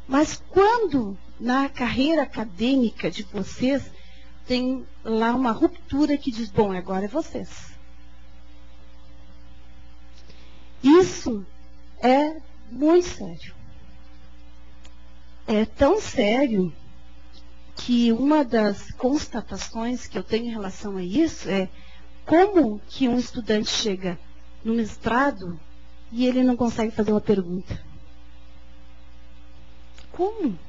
Mas quando na carreira acadêmica de vocês tem lá uma ruptura que diz, bom, agora é vocês. Isso é muito sério. É tão sério que uma das constatações que eu tenho em relação a isso é como que um estudante chega no mestrado e ele não consegue fazer uma pergunta. Como?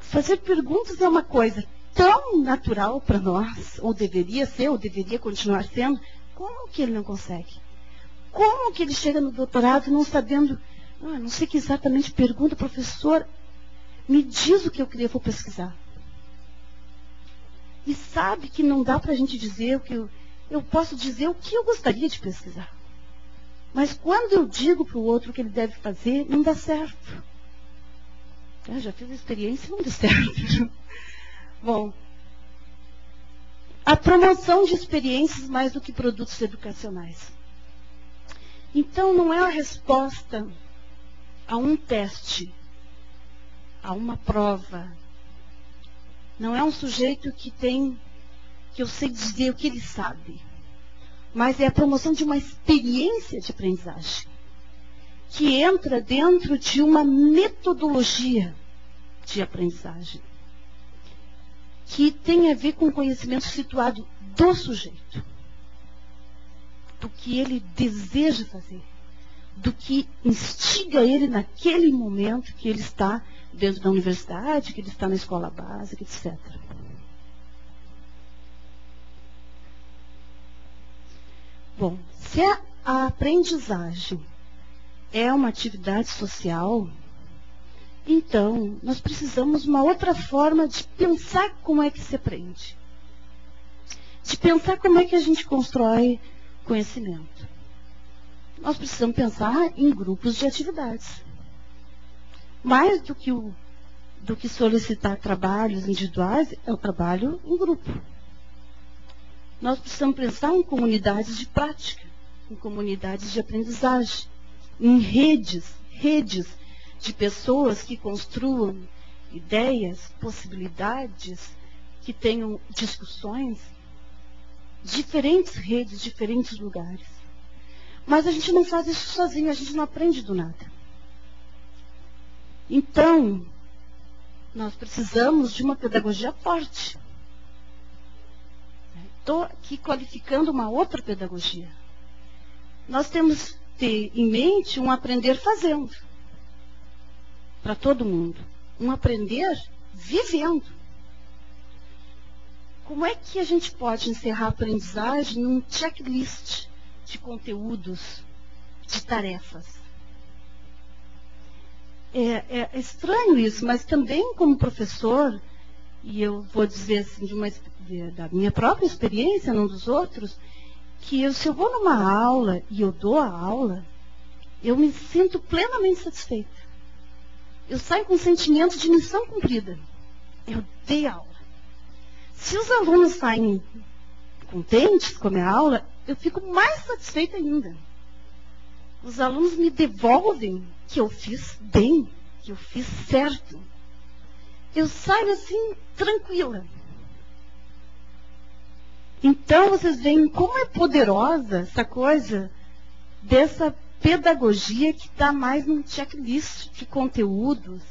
Fazer perguntas é uma coisa tão natural para nós, ou deveria ser, ou deveria continuar sendo. Como que ele não consegue? Como que ele chega no doutorado não sabendo, não sei que exatamente pergunta, professor, me diz o que eu queria, vou pesquisar. E sabe que não dá para a gente dizer o que eu posso dizer o que eu gostaria de pesquisar. Mas quando eu digo para o outro o que ele deve fazer, não dá certo. Eu já fiz a experiência e não deu certo. Bom, a promoção de experiências mais do que produtos educacionais. Então, não é a resposta a um teste, a uma prova. Não é um sujeito que eu sei dizer o que ele sabe. Mas é a promoção de uma experiência de aprendizagem, que entra dentro de uma metodologia de aprendizagem, que tem a ver com o conhecimento situado do sujeito, do que ele deseja fazer, do que instiga ele naquele momento que ele está dentro da universidade, que ele está na escola básica, etc. Bom, se a aprendizagem é uma atividade social, então nós precisamos de uma outra forma de pensar como é que se aprende. De pensar como é que a gente constrói conhecimento. Nós precisamos pensar em grupos de atividades. Mais do que solicitar trabalhos individuais, é o trabalho em grupo. Nós precisamos pensar em comunidades de prática, em comunidades de aprendizagem, em redes de pessoas que construam ideias, possibilidades, que tenham discussões, diferentes redes, diferentes lugares. Mas a gente não faz isso sozinho, a gente não aprende do nada. Então, nós precisamos de uma pedagogia forte. Estou aqui qualificando uma outra pedagogia. Nós temos que ter em mente um aprender fazendo. Para todo mundo. Um aprender vivendo. Como é que a gente pode encerrar a aprendizagem num checklist de conteúdos, de tarefas? É estranho isso, mas também como professor, e eu vou dizer assim, da minha própria experiência, não dos outros, que se eu vou numa aula e eu dou a aula, eu me sinto plenamente satisfeita. Eu saio com sentimento de missão cumprida. Eu dei aula. Se os alunos saem contentes com a minha aula, eu fico mais satisfeita ainda. Os alunos me devolvem que eu fiz bem, que eu fiz certo. Eu saio assim, tranquila. Então, vocês veem como é poderosa essa coisa dessa pedagogia que está mais num checklist de conteúdos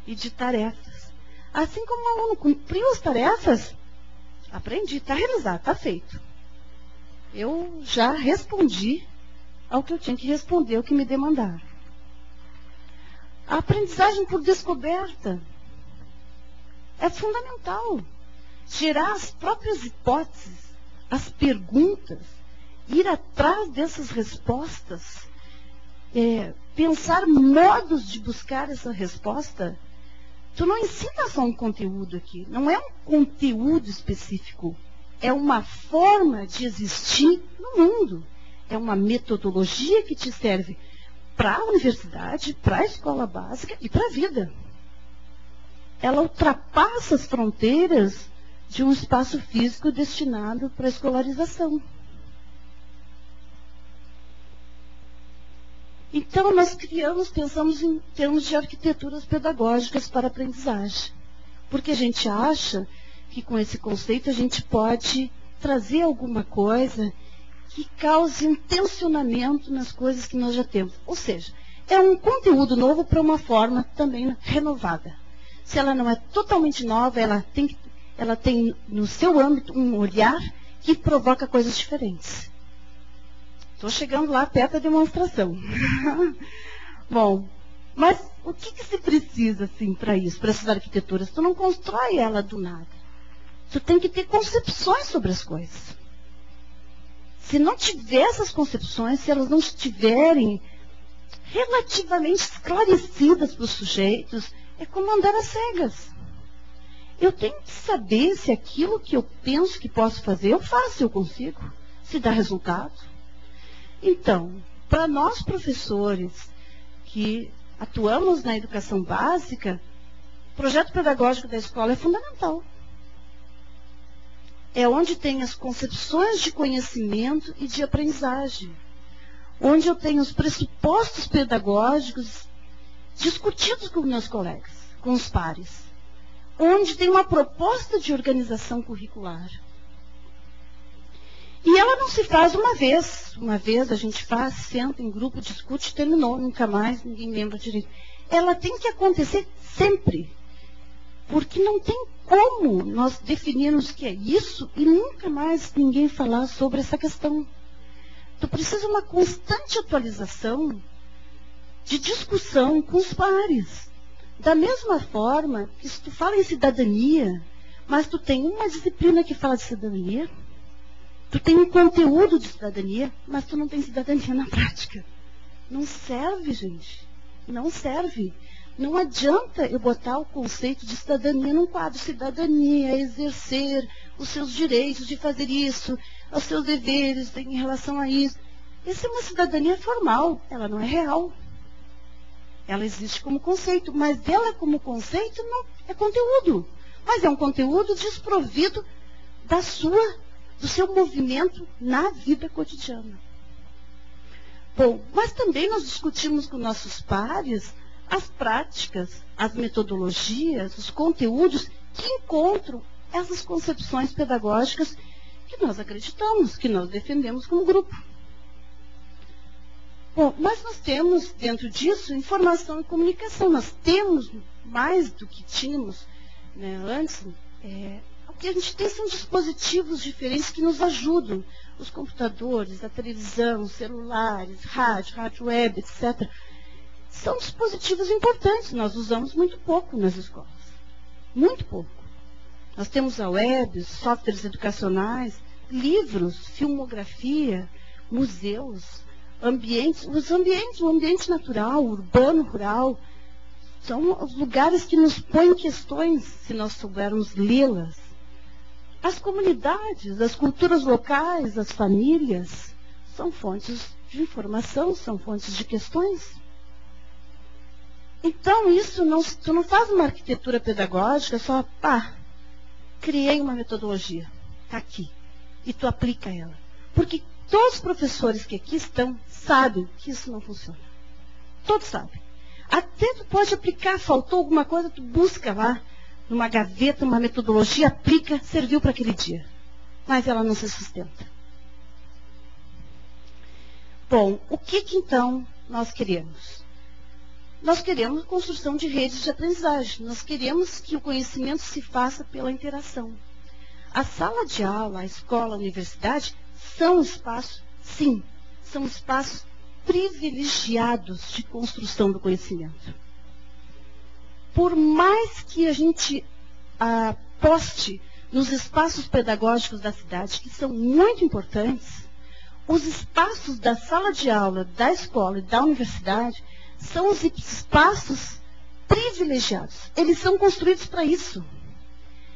e de tarefas. Assim como o aluno cumpriu as tarefas, aprendi, está realizado, está feito. Eu já respondi ao que eu tinha que responder, ao que me demandaram. A aprendizagem por descoberta é fundamental. Gerar as próprias hipóteses, as perguntas, ir atrás dessas respostas, pensar modos de buscar essa resposta. Tu não ensina só um conteúdo aqui, não é um conteúdo específico, é uma forma de existir no mundo, é uma metodologia que te serve para a universidade, para a escola básica e para a vida. Ela ultrapassa as fronteiras de um espaço físico destinado para a escolarização. Então, nós pensamos em termos de arquiteturas pedagógicas para a aprendizagem. Porque a gente acha que com esse conceito a gente pode trazer alguma coisa que cause um tensionamento nas coisas que nós já temos. Ou seja, é um conteúdo novo para uma forma também renovada. Se ela não é totalmente nova, ela tem no seu âmbito um olhar que provoca coisas diferentes. Estou chegando lá perto da demonstração. Bom, mas o que se precisa assim, para isso, para essas arquiteturas? Tu não constrói ela do nada. Tu tem que ter concepções sobre as coisas. Se não tiver essas concepções, se elas não estiverem relativamente esclarecidas para os sujeitos, é como andar às cegas. Eu tenho que saber se aquilo que eu penso que posso fazer, eu faço, eu consigo, se dá resultado. Então, para nós professores que atuamos na educação básica, o projeto pedagógico da escola é fundamental. É onde tem as concepções de conhecimento e de aprendizagem. Onde eu tenho os pressupostos pedagógicos discutidos com meus colegas, com os pares. Onde tem uma proposta de organização curricular. E ela não se faz uma vez. Uma vez a gente faz, senta em grupo, discute, terminou, nunca mais, ninguém lembra direito. Ela tem que acontecer sempre. Porque não tem como nós definirmos o que é isso e nunca mais ninguém falar sobre essa questão. Tu precisa de uma constante atualização de discussão com os pares. Da mesma forma que se tu fala em cidadania, mas tu tem uma disciplina que fala de cidadania, tu tem um conteúdo de cidadania, mas tu não tem cidadania na prática. Não serve, gente. Não serve. Não adianta eu botar o conceito de cidadania num quadro. Cidadania é exercer os seus direitos de fazer isso, os seus deveres em relação a isso. Essa é uma cidadania formal, ela não é real. Ela existe como conceito, mas ela como conceito não é conteúdo. Mas é um conteúdo desprovido do seu movimento na vida cotidiana. Bom, mas também nós discutimos com nossos pares as práticas, as metodologias, os conteúdos que encontram essas concepções pedagógicas que nós acreditamos, que nós defendemos como grupo. Bom, mas nós temos dentro disso informação e comunicação. Nós temos mais do que tínhamos antes. O que a gente tem são dispositivos diferentes que nos ajudam. Os computadores, a televisão, os celulares, rádio web, etc. São dispositivos importantes. Nós usamos muito pouco nas escolas. Muito pouco. Nós temos a web, os softwares educacionais, livros, filmografia, museus, ambientes. O ambiente natural, urbano, rural, são os lugares que nos põem questões, se nós soubermos lê-las. As comunidades, as culturas locais, as famílias, são fontes de informação, são fontes de questões. Então, tu não faz uma arquitetura pedagógica só, criei uma metodologia, está aqui, e tu aplica ela. Porque todos os professores que aqui estão sabem que isso não funciona. Todos sabem. Até tu pode aplicar, faltou alguma coisa, tu busca lá, numa gaveta, uma metodologia, aplica, serviu para aquele dia. Mas ela não se sustenta. Bom, o que então nós queremos? Nós queremos construção de redes de aprendizagem. Nós queremos que o conhecimento se faça pela interação. A sala de aula, a escola, a universidade são espaços, sim, são espaços privilegiados de construção do conhecimento. Por mais que a gente aposte nos espaços pedagógicos da cidade, que são muito importantes, os espaços da sala de aula, da escola e da universidade são os espaços privilegiados. Eles são construídos para isso.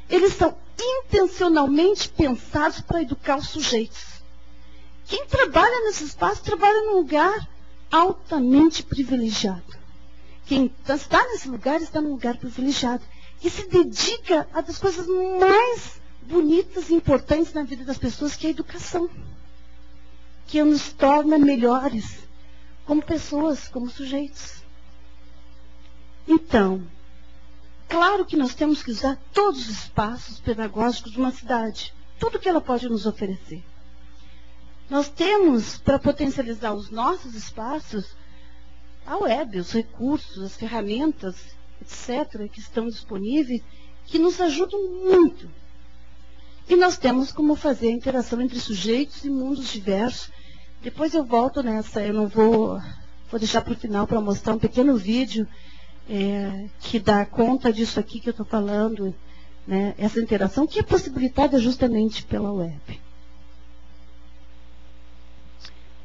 Eles são intencionalmente pensados para educar os sujeitos. Quem trabalha nesse espaço trabalha num lugar altamente privilegiado. Quem está nesse lugar está num lugar privilegiado. Que se dedica a das coisas mais bonitas e importantes na vida das pessoas, que é a educação. Que nos torna melhores como pessoas, como sujeitos. Então, claro que nós temos que usar todos os espaços pedagógicos de uma cidade. Tudo que ela pode nos oferecer. Nós temos, para potencializar os nossos espaços, a web, os recursos, as ferramentas, etc., que estão disponíveis, que nos ajudam muito. E nós temos como fazer a interação entre sujeitos e mundos diversos. Depois eu volto nessa, eu não vou deixar para o final para mostrar um pequeno vídeo que dá conta disso aqui que eu estou falando, né, essa interação que é possibilitada justamente pela web.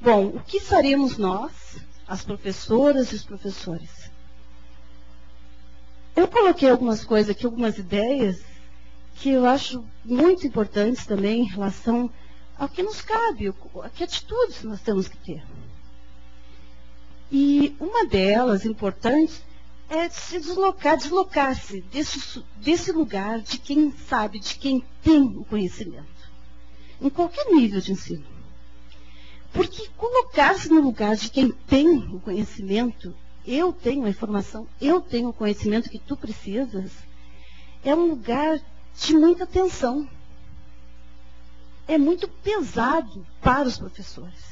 Bom, o que faremos nós, as professoras e os professores? Eu coloquei algumas coisas aqui, algumas ideias, que eu acho muito importantes também em relação ao que nos cabe, a que atitudes nós temos que ter. E uma delas, importante, é se deslocar-se desse lugar de quem sabe, de quem tem o conhecimento, em qualquer nível de ensino. Porque colocar-se no lugar de quem tem o conhecimento, eu tenho a informação, eu tenho o conhecimento que tu precisas, é um lugar de muita tensão. É muito pesado para os professores.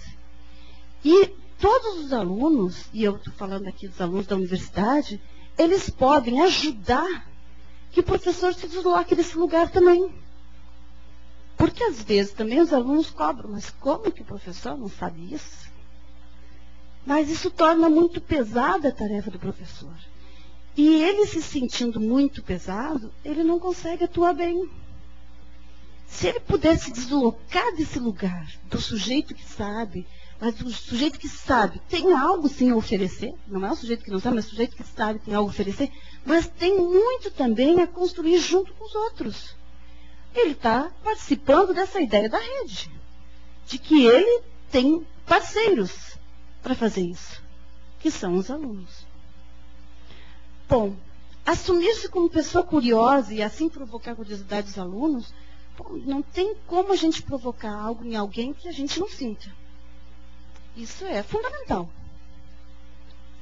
E todos os alunos, e eu estou falando aqui dos alunos da universidade, eles podem ajudar que o professor se desloque desse lugar também. Porque às vezes também os alunos cobram, mas como que o professor não sabe isso? Mas isso torna muito pesada a tarefa do professor. E ele se sentindo muito pesado, ele não consegue atuar bem. Se ele pudesse deslocar desse lugar, do sujeito que sabe, mas o sujeito que sabe tem algo sim a oferecer, não é o sujeito que não sabe, mas o sujeito que sabe tem algo a oferecer, mas tem muito também a construir junto com os outros. Ele está participando dessa ideia da rede, de que ele tem parceiros para fazer isso, que são os alunos. Bom, assumir-se como pessoa curiosa e assim provocar a curiosidade dos alunos, não tem como a gente provocar algo em alguém que a gente não sinta. Isso é fundamental.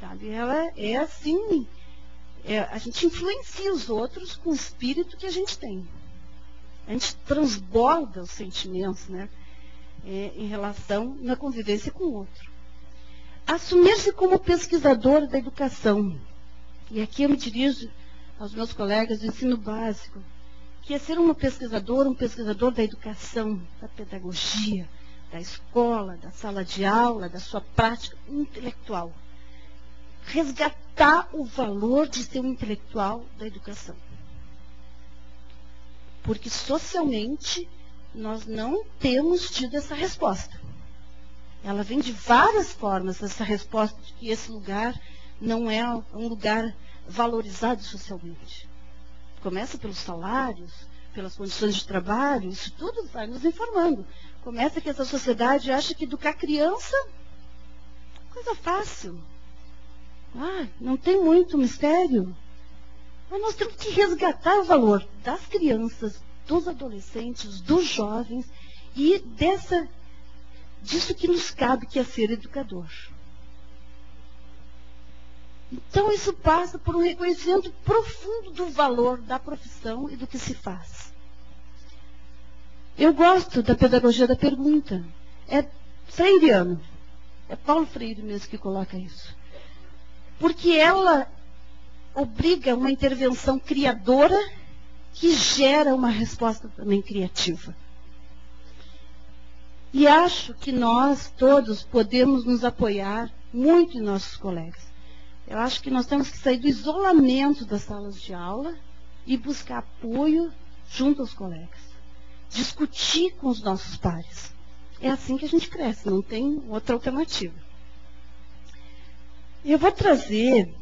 Sabe? Ela é assim, a gente influencia os outros com o espírito que a gente tem. A gente transborda os sentimentos, né, em relação na convivência com o outro. Assumir-se como pesquisador da educação. E aqui eu me dirijo aos meus colegas do ensino básico, que é ser um pesquisador da educação, da pedagogia, da escola, da sala de aula, da sua prática intelectual. Resgatar o valor de ser um intelectual da educação. Porque socialmente nós não temos tido essa resposta. Ela vem de várias formas, essa resposta de que esse lugar não é um lugar valorizado socialmente. Começa pelos salários, pelas condições de trabalho, isso tudo vai nos informando. Começa que essa sociedade acha que educar criança é coisa fácil. Não tem muito mistério. Mas nós temos que resgatar o valor das crianças, dos adolescentes, dos jovens e disso que nos cabe, que é ser educador. Então isso passa por um reconhecimento profundo do valor da profissão e do que se faz. Eu gosto da pedagogia da pergunta. É freiriano. É Paulo Freire mesmo que coloca isso. Porque ela obriga uma intervenção criadora que gera uma resposta também criativa. E acho que nós todos podemos nos apoiar muito em nossos colegas. Eu acho que nós temos que sair do isolamento das salas de aula e buscar apoio junto aos colegas. Discutir com os nossos pares. É assim que a gente cresce, não tem outra alternativa. Eu vou trazer,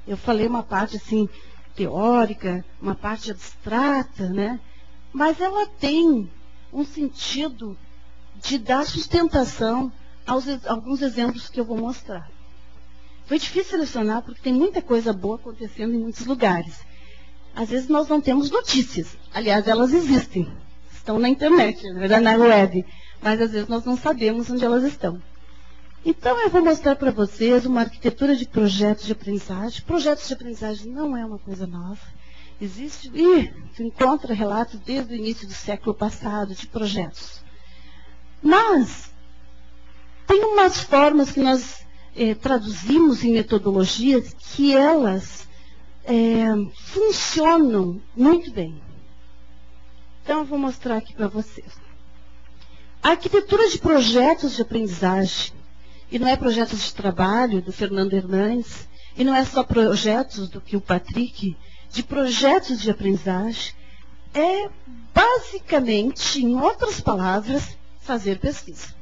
eu falei uma parte assim teórica, uma parte abstrata, né? Mas ela tem um sentido de dar sustentação aos alguns exemplos que eu vou mostrar. Foi difícil selecionar porque tem muita coisa boa acontecendo em muitos lugares. Às vezes nós não temos notícias. Aliás, elas existem. Estão na internet, na verdade, na web. Mas às vezes nós não sabemos onde elas estão. Então eu vou mostrar para vocês uma arquitetura de projetos de aprendizagem. Projetos de aprendizagem não é uma coisa nova. Existe, se encontra relatos desde o início do século passado de projetos. Mas tem umas formas que nós traduzimos em metodologias que elas funcionam muito bem. Então eu vou mostrar aqui para vocês. A arquitetura de projetos de aprendizagem, e não é projetos de trabalho do Fernando Hernandes, e não é só projetos do Kilpatrick, de projetos de aprendizagem, é basicamente, em outras palavras, fazer pesquisa.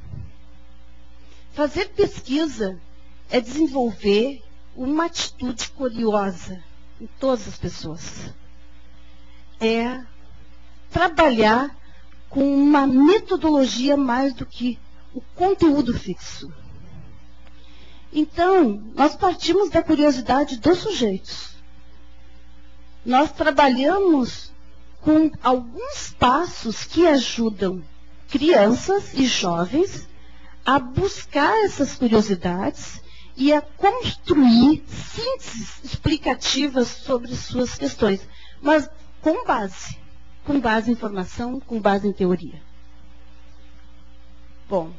Fazer pesquisa é desenvolver uma atitude curiosa em todas as pessoas. É trabalhar com uma metodologia mais do que o conteúdo fixo. Então, nós partimos da curiosidade dos sujeitos. Nós trabalhamos com alguns passos que ajudam crianças e jovens a buscar essas curiosidades e a construir sínteses explicativas sobre suas questões, mas com base em informação, com base em teoria. Bom,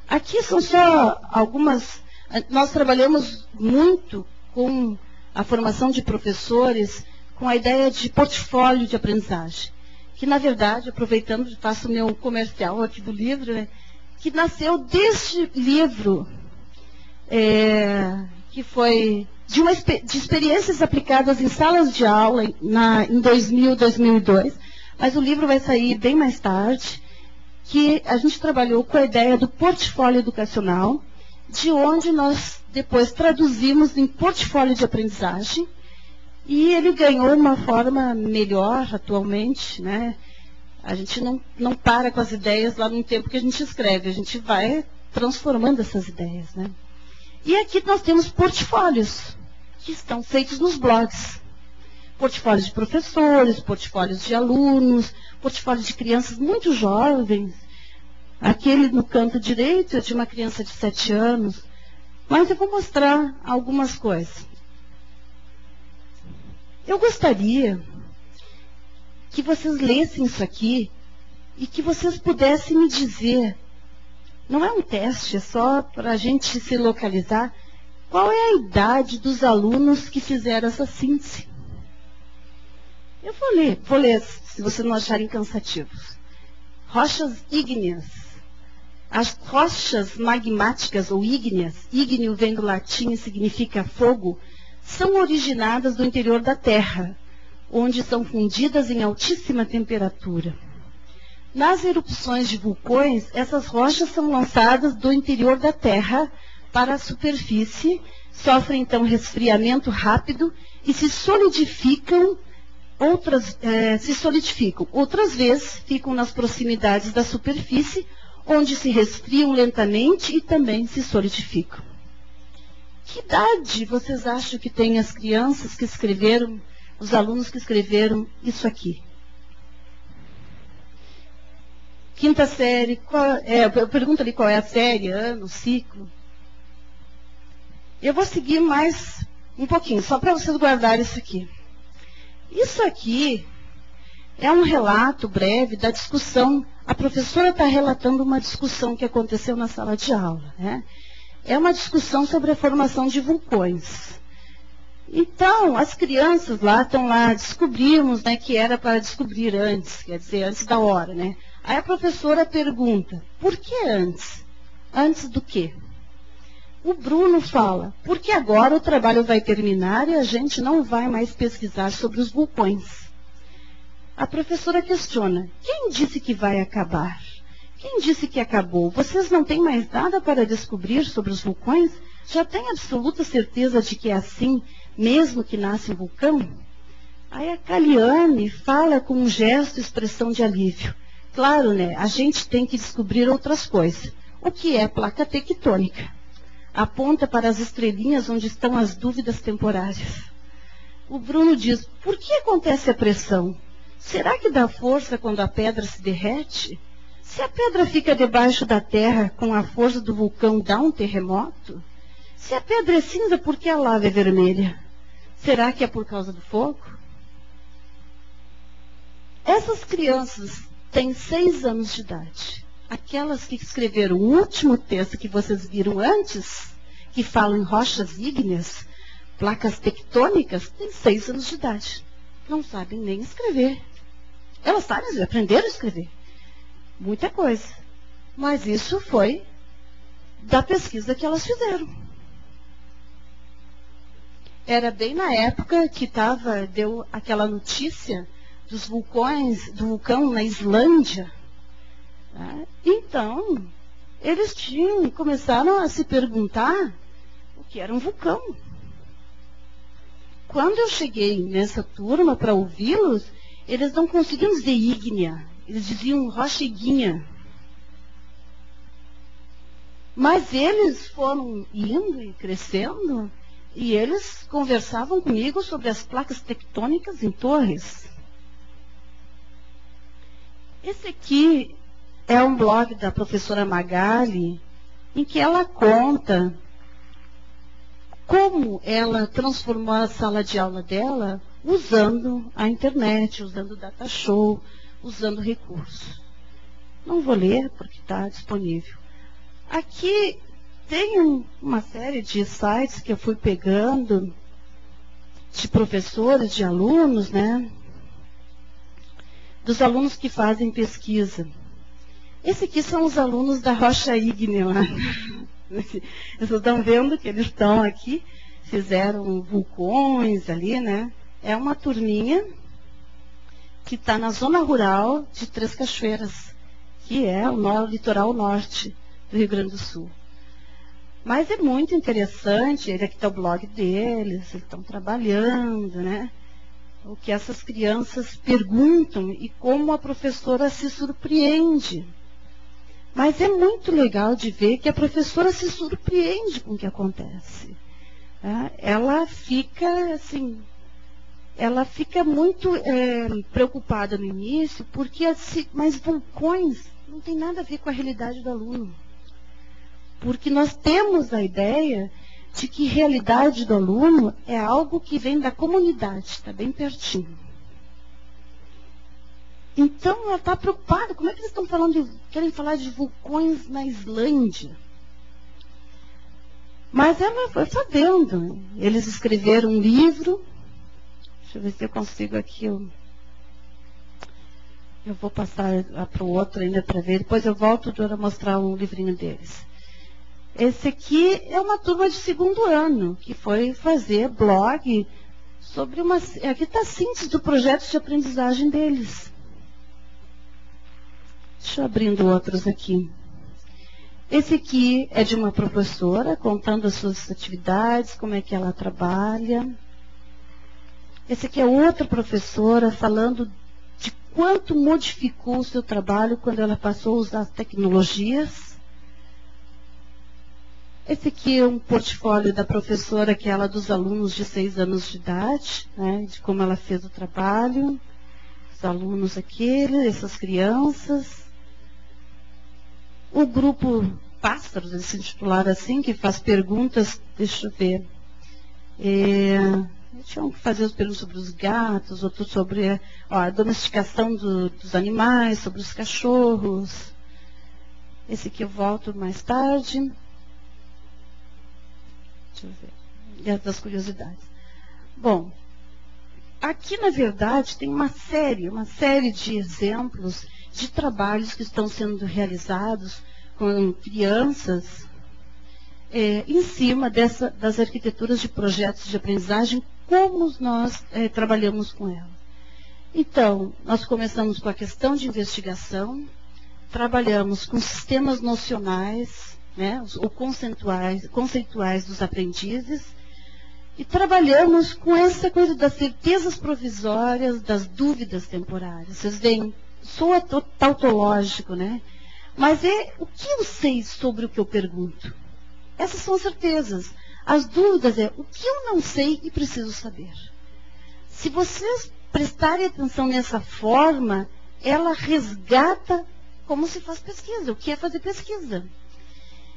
aqui são só algumas. Nós trabalhamos muito com a formação de professores, com a ideia de portfólio de aprendizagem, que na verdade, aproveitando, faço o meu comercial aqui do livro, né, que nasceu deste livro, que foi de experiências aplicadas em salas de aula em 2000, 2002, mas o livro vai sair bem mais tarde, que a gente trabalhou com a ideia do portfólio educacional, de onde nós depois traduzimos em portfólio de aprendizagem, e ele ganhou uma forma melhor atualmente, né? A gente não para com as ideias lá no tempo que a gente escreve, a gente vai transformando essas ideias, né? E aqui nós temos portfólios, que estão feitos nos blogs. Portfólios de professores, portfólios de alunos, portfólios de crianças muito jovens. Aquele no canto direito é de uma criança de 7 anos. Mas eu vou mostrar algumas coisas. Eu gostaria que vocês lessem isso aqui e que vocês pudessem me dizer, não é um teste, é só para a gente se localizar, qual é a idade dos alunos que fizeram essa síntese. Eu vou ler, se vocês não acharem cansativos. Rochas ígneas. As rochas magmáticas ou ígneas, ígneo vem do latim e significa fogo, são originadas do interior da Terra, onde são fundidas em altíssima temperatura. Nas erupções de vulcões, essas rochas são lançadas do interior da Terra para a superfície, sofrem então resfriamento rápido e se solidificam outras se solidificam, outras vezes ficam nas proximidades da superfície, onde se resfriam lentamente e também se solidificam. Que idade vocês acham que tem as crianças que escreveram, os alunos que escreveram isso aqui? Quinta série, eu pergunto ali qual é a série, ano, ciclo. Eu vou seguir mais um pouquinho, só para vocês guardarem isso aqui. Isso aqui é um relato breve da discussão. A professora está relatando uma discussão que aconteceu na sala de aula, né? É uma discussão sobre a formação de vulcões. Então, as crianças lá estão lá, descobrimos, né, que era para descobrir antes, quer dizer, antes da hora, né? Aí a professora pergunta, por que antes? Antes do quê? O Bruno fala, porque agora o trabalho vai terminar e a gente não vai mais pesquisar sobre os vulcões. A professora questiona, quem disse que vai acabar? Quem disse que acabou? Vocês não têm mais nada para descobrir sobre os vulcões? Já têm absoluta certeza de que é assim, mesmo que nasce um vulcão? Aí a Caliane fala com um gesto e expressão de alívio. Claro, né? A gente tem que descobrir outras coisas. O que é placa tectônica? Aponta para as estrelinhas onde estão as dúvidas temporárias. O Bruno diz, por que acontece a pressão? Será que dá força quando a pedra se derrete? Se a pedra fica debaixo da terra com a força do vulcão, dá um terremoto? Se a pedra é cinza, por que a lava é vermelha? Será que é por causa do fogo? Essas crianças têm 6 anos de idade. Aquelas que escreveram o último texto que vocês viram antes, que falam em rochas ígneas, placas tectônicas, têm 6 anos de idade. Não sabem nem escrever. Elas sabem, aprenderam a escrever. Muita coisa. Mas isso foi da pesquisa que elas fizeram. Era bem na época que deu aquela notícia dos vulcões, do vulcão na Islândia. Né? Então, eles começaram a se perguntar o que era um vulcão. Quando eu cheguei nessa turma para ouvi-los, eles não conseguiam dizer ígnea, eles diziam rocha ígnea. Mas eles foram indo e crescendo, e eles conversavam comigo sobre as placas tectônicas em Torres. Esse aqui é um blog da professora Magali, em que ela conta como ela transformou a sala de aula dela usando a internet, usando o data show, usando recursos. Não vou ler porque está disponível. Aqui tem uma série de sites que eu fui pegando de professores, de alunos, né? Dos alunos que fazem pesquisa. Esse aqui são os alunos da Rocha Ígnea lá. Vocês estão vendo que eles estão aqui, fizeram vulcões ali, né? É uma turminha que está na zona rural de Três Cachoeiras, que é o litoral norte do Rio Grande do Sul. Mas é muito interessante, aqui está o blog deles, eles estão trabalhando, né? O que essas crianças perguntam e como a professora se surpreende. Mas é muito legal de ver que a professora se surpreende com o que acontece. Ela fica assim, ela fica muito preocupada no início, porque mas vulcões não tem nada a ver com a realidade do aluno. Porque nós temos a ideia de que realidade do aluno é algo que vem da comunidade, está bem pertinho. Então ela está preocupada, como é que eles estão querem falar de vulcões na Islândia? Mas ela foi sabendo. Eles escreveram um livro. Deixa eu ver se eu consigo aqui. Eu vou passar para o outro ainda para ver. Depois eu volto para mostrar um livrinho deles. Esse aqui é uma turma de 2º ano, que foi fazer blog sobre aqui está a síntese do projeto de aprendizagem deles. Deixa eu abrindo outros aqui. Esse aqui é de uma professora, contando as suas atividades, como é que ela trabalha. Esse aqui é outra professora falando de quanto modificou o seu trabalho quando ela passou a usar as tecnologias. Esse aqui é um portfólio da professora, aquela dos alunos de 6 anos de idade, né, de como ela fez o trabalho. Os alunos aqui, essas crianças. O grupo Pássaros, eles se intitularam assim, que faz perguntas, deixa eu ver. Tinham que fazer as perguntas sobre os gatos, outros sobre a domesticação dos animais, sobre os cachorros. Esse aqui eu volto mais tarde. Deixa eu ver. E as das curiosidades. Bom, aqui na verdade tem uma série de exemplos de trabalhos que estão sendo realizados com crianças em cima das arquiteturas de projetos de aprendizagem, como nós trabalhamos com elas. Então, nós começamos com a questão de investigação, trabalhamos com sistemas nocionais, né, ou conceituais dos aprendizes, e trabalhamos com essa coisa das certezas provisórias, das dúvidas temporárias. Vocês veem, soa tautológico, né? Mas o que eu sei sobre o que eu pergunto? Essas são as certezas. As dúvidas o que eu não sei e preciso saber. Se vocês prestarem atenção nessa forma, ela resgata como se faz pesquisa, o que é fazer pesquisa.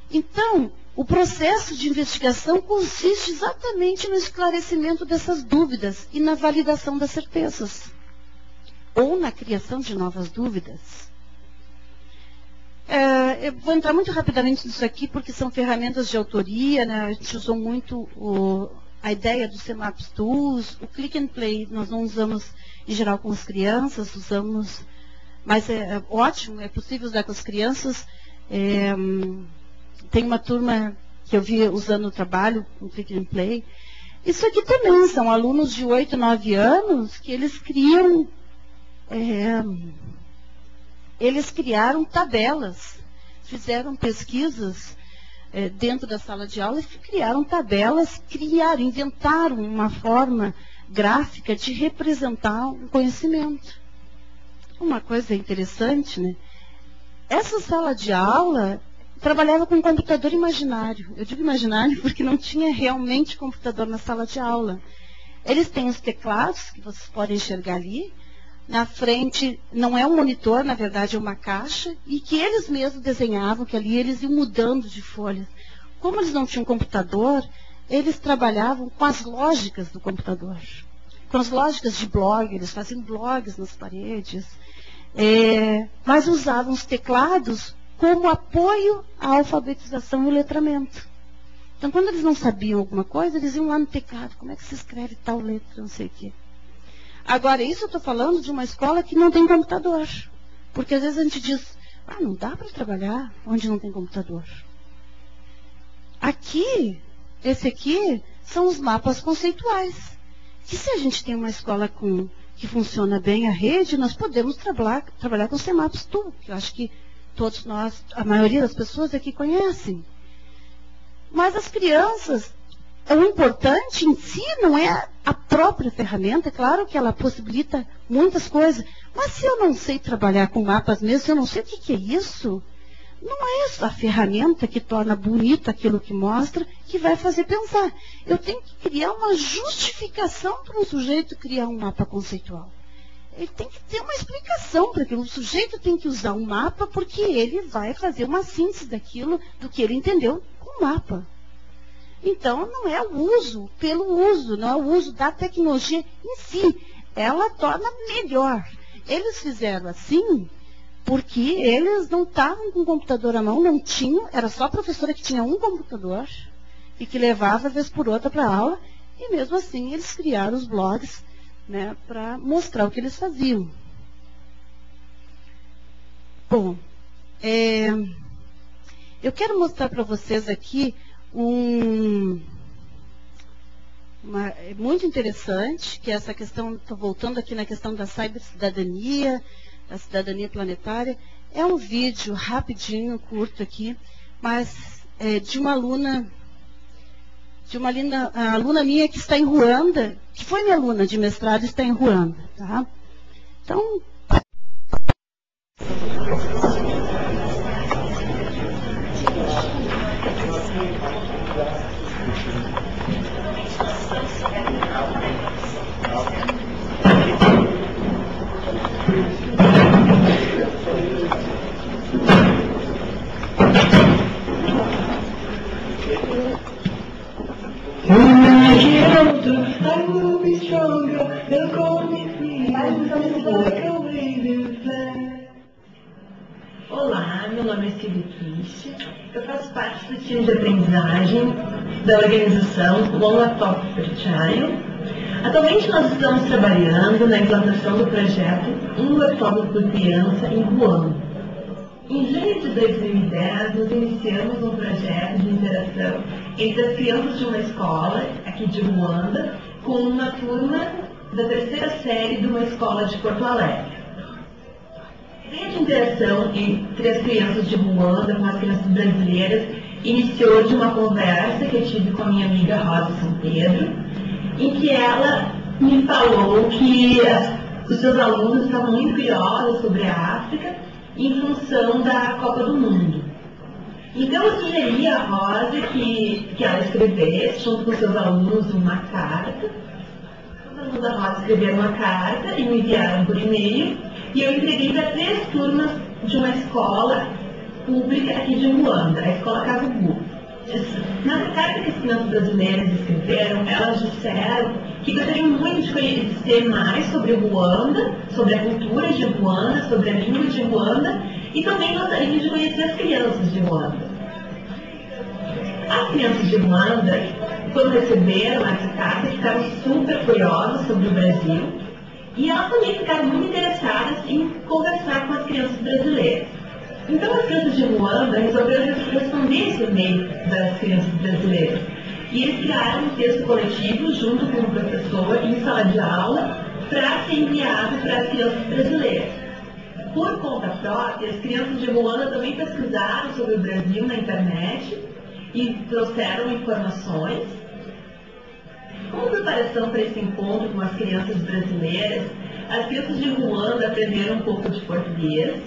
Então, o processo de investigação consiste exatamente no esclarecimento dessas dúvidas e na validação das certezas, ou na criação de novas dúvidas. Eu vou entrar muito rapidamente nisso aqui, porque são ferramentas de autoria, né? A gente usou muito a ideia do CMAPS Tools, o Click and Play nós não usamos em geral com as crianças, usamos, mas é ótimo, é possível usar com as crianças. Tem uma turma que eu vi usando o trabalho, o Click and Play. Isso aqui também são alunos de 8, 9 anos que eles criaram tabelas, fizeram pesquisas dentro da sala de aula e criaram tabelas, inventaram uma forma gráfica de representar um conhecimento. Uma coisa interessante, né? Essa sala de aula trabalhava com um computador imaginário. Eu digo imaginário porque não tinha realmente computador na sala de aula. Eles têm os teclados, que vocês podem enxergar ali. Na frente, não é um monitor, na verdade é uma caixa, e que eles mesmos desenhavam, que ali eles iam mudando de folhas. Como eles não tinham computador, eles trabalhavam com as lógicas do computador. Com as lógicas de blog, eles faziam blogs nas paredes. Mas usavam os teclados como apoio à alfabetização e ao letramento. Então, quando eles não sabiam alguma coisa, eles iam lá no teclado. Como é que se escreve tal letra, não sei o quê. Agora, isso eu estou falando de uma escola que não tem computador. Porque às vezes a gente diz, não dá para trabalhar onde não tem computador. Aqui, esse aqui, são os mapas conceituais. Que se a gente tem uma escola que funciona bem a rede, nós podemos trabalhar com o CMAPS Tool, que eu acho que todos nós, a maioria das pessoas aqui conhecem. Mas as crianças, o importante em si não é a própria ferramenta, é claro que ela possibilita muitas coisas, mas se eu não sei trabalhar com mapas mesmo, se eu não sei o que é isso, não é a ferramenta que torna bonito aquilo que mostra, que vai fazer pensar. Eu tenho que criar uma justificação para um sujeito criar um mapa conceitual. Ele tem que ter uma explicação para aquilo. O sujeito tem que usar um mapa porque ele vai fazer uma síntese daquilo, do que ele entendeu com o mapa. Então, não é o uso pelo uso, não é o uso da tecnologia em si. Ela torna melhor. Eles fizeram assim porque eles não estavam com o computador à mão, não tinham, era só a professora que tinha um computador e que levava, vez por outra, para a aula, e mesmo assim eles criaram os blogs, né, para mostrar o que eles faziam. Bom, eu quero mostrar para vocês aqui é muito interessante, que é essa questão, estou voltando aqui na questão da cibercidadania, da cidadania planetária. É um vídeo rapidinho, curto aqui, mas de uma aluna de uma aluna minha que está em Ruanda, que foi minha aluna de mestrado e está em Ruanda, tá? Então... Olá, meu nome é Silvia Kish, eu faço parte do time de aprendizagem da organização One Laptop for Child. Atualmente nós estamos trabalhando na implantação do projeto Um Laptop por Criança em Ruanda. Em junho de 2010, nós iniciamos um projeto de interação entre as crianças de uma escola aqui de Ruanda com uma turma da terceira série de uma escola de Porto Alegre. A ideia de interação entre as crianças de Ruanda com as crianças brasileiras iniciou de uma conversa que eu tive com a minha amiga Rosa São Pedro, em que ela me falou que os seus alunos estavam muito curiosos sobre a África em função da Copa do Mundo. Então eu sugeri à Rosa que ela escrevesse, junto com seus alunos, uma carta. Os alunos da Rosa escreveram uma carta e me enviaram por e-mail, e eu entreguei para 3 turmas de uma escola pública aqui de Ruanda, a Escola Kavubu. Na carta que as crianças brasileiras escreveram, elas disseram que gostariam muito de conhecer mais sobre Ruanda, sobre a cultura de Ruanda, sobre a língua de Ruanda, e também gostariam de conhecer as crianças de Ruanda. As crianças de Ruanda, quando receberam essa carta, ficaram super curiosas sobre o Brasil, e elas também ficaram muito interessadas em conversar com as crianças brasileiras. Então as crianças de Ruanda resolveram responder esse e-mail das crianças brasileiras. E eles criaram um texto coletivo junto com o professor em sala de aula para ser enviado para as crianças brasileiras. Por conta própria, as crianças de Ruanda também pesquisaram sobre o Brasil na internet e trouxeram informações. Como preparação para esse encontro com as crianças brasileiras, as crianças de Ruanda aprenderam um pouco de português.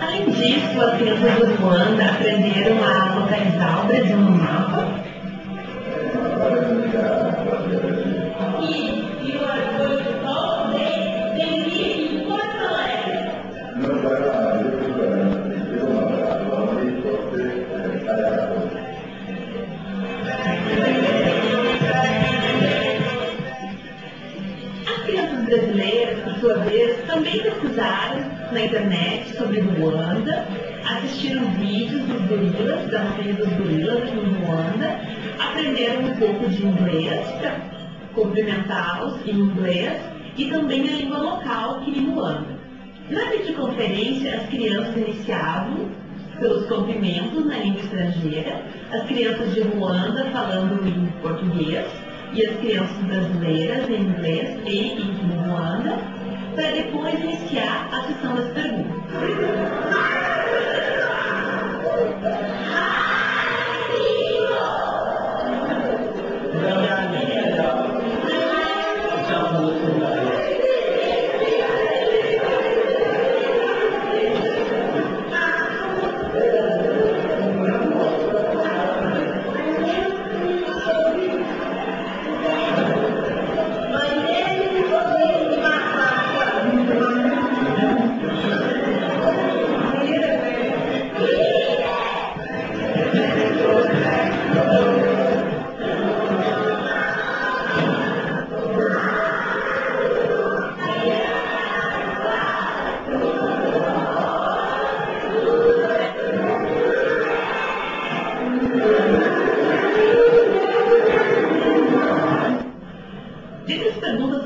Além disso, as crianças de Ruanda aprenderam a localizar o Brasil no mapa. Brasileiras, por sua vez, também pesquisaram na internet sobre Ruanda, assistiram vídeos dos gorilas, da montanha dos gorilas aqui em Ruanda, aprenderam um pouco de inglês para cumprimentá-los em inglês e também a língua local aqui em Ruanda. Na videoconferência, as crianças iniciavam pelos cumprimentos na língua estrangeira, as crianças de Ruanda falando em português, e as crianças brasileiras em inglês e em Ruanda, para depois iniciar a sessão das perguntas.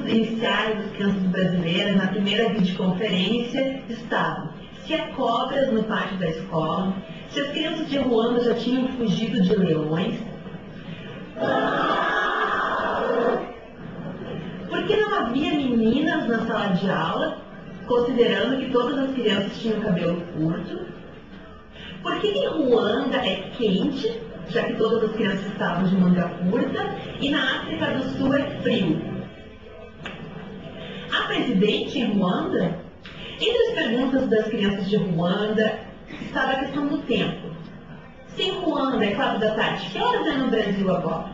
Iniciais das crianças brasileiras na primeira videoconferência estavam: se há cobras no pátio da escola, se as crianças de Ruanda já tinham fugido de leões. Por que não havia meninas na sala de aula, considerando que todas as crianças tinham cabelo curto? Por que em Ruanda é quente, já que todas as crianças estavam de manga curta, e na África do Sul é frio? Há presidente em Ruanda? Entre as perguntas das crianças de Ruanda estava a questão do tempo. Se em Ruanda é 4 da tarde, que horas é no Brasil agora?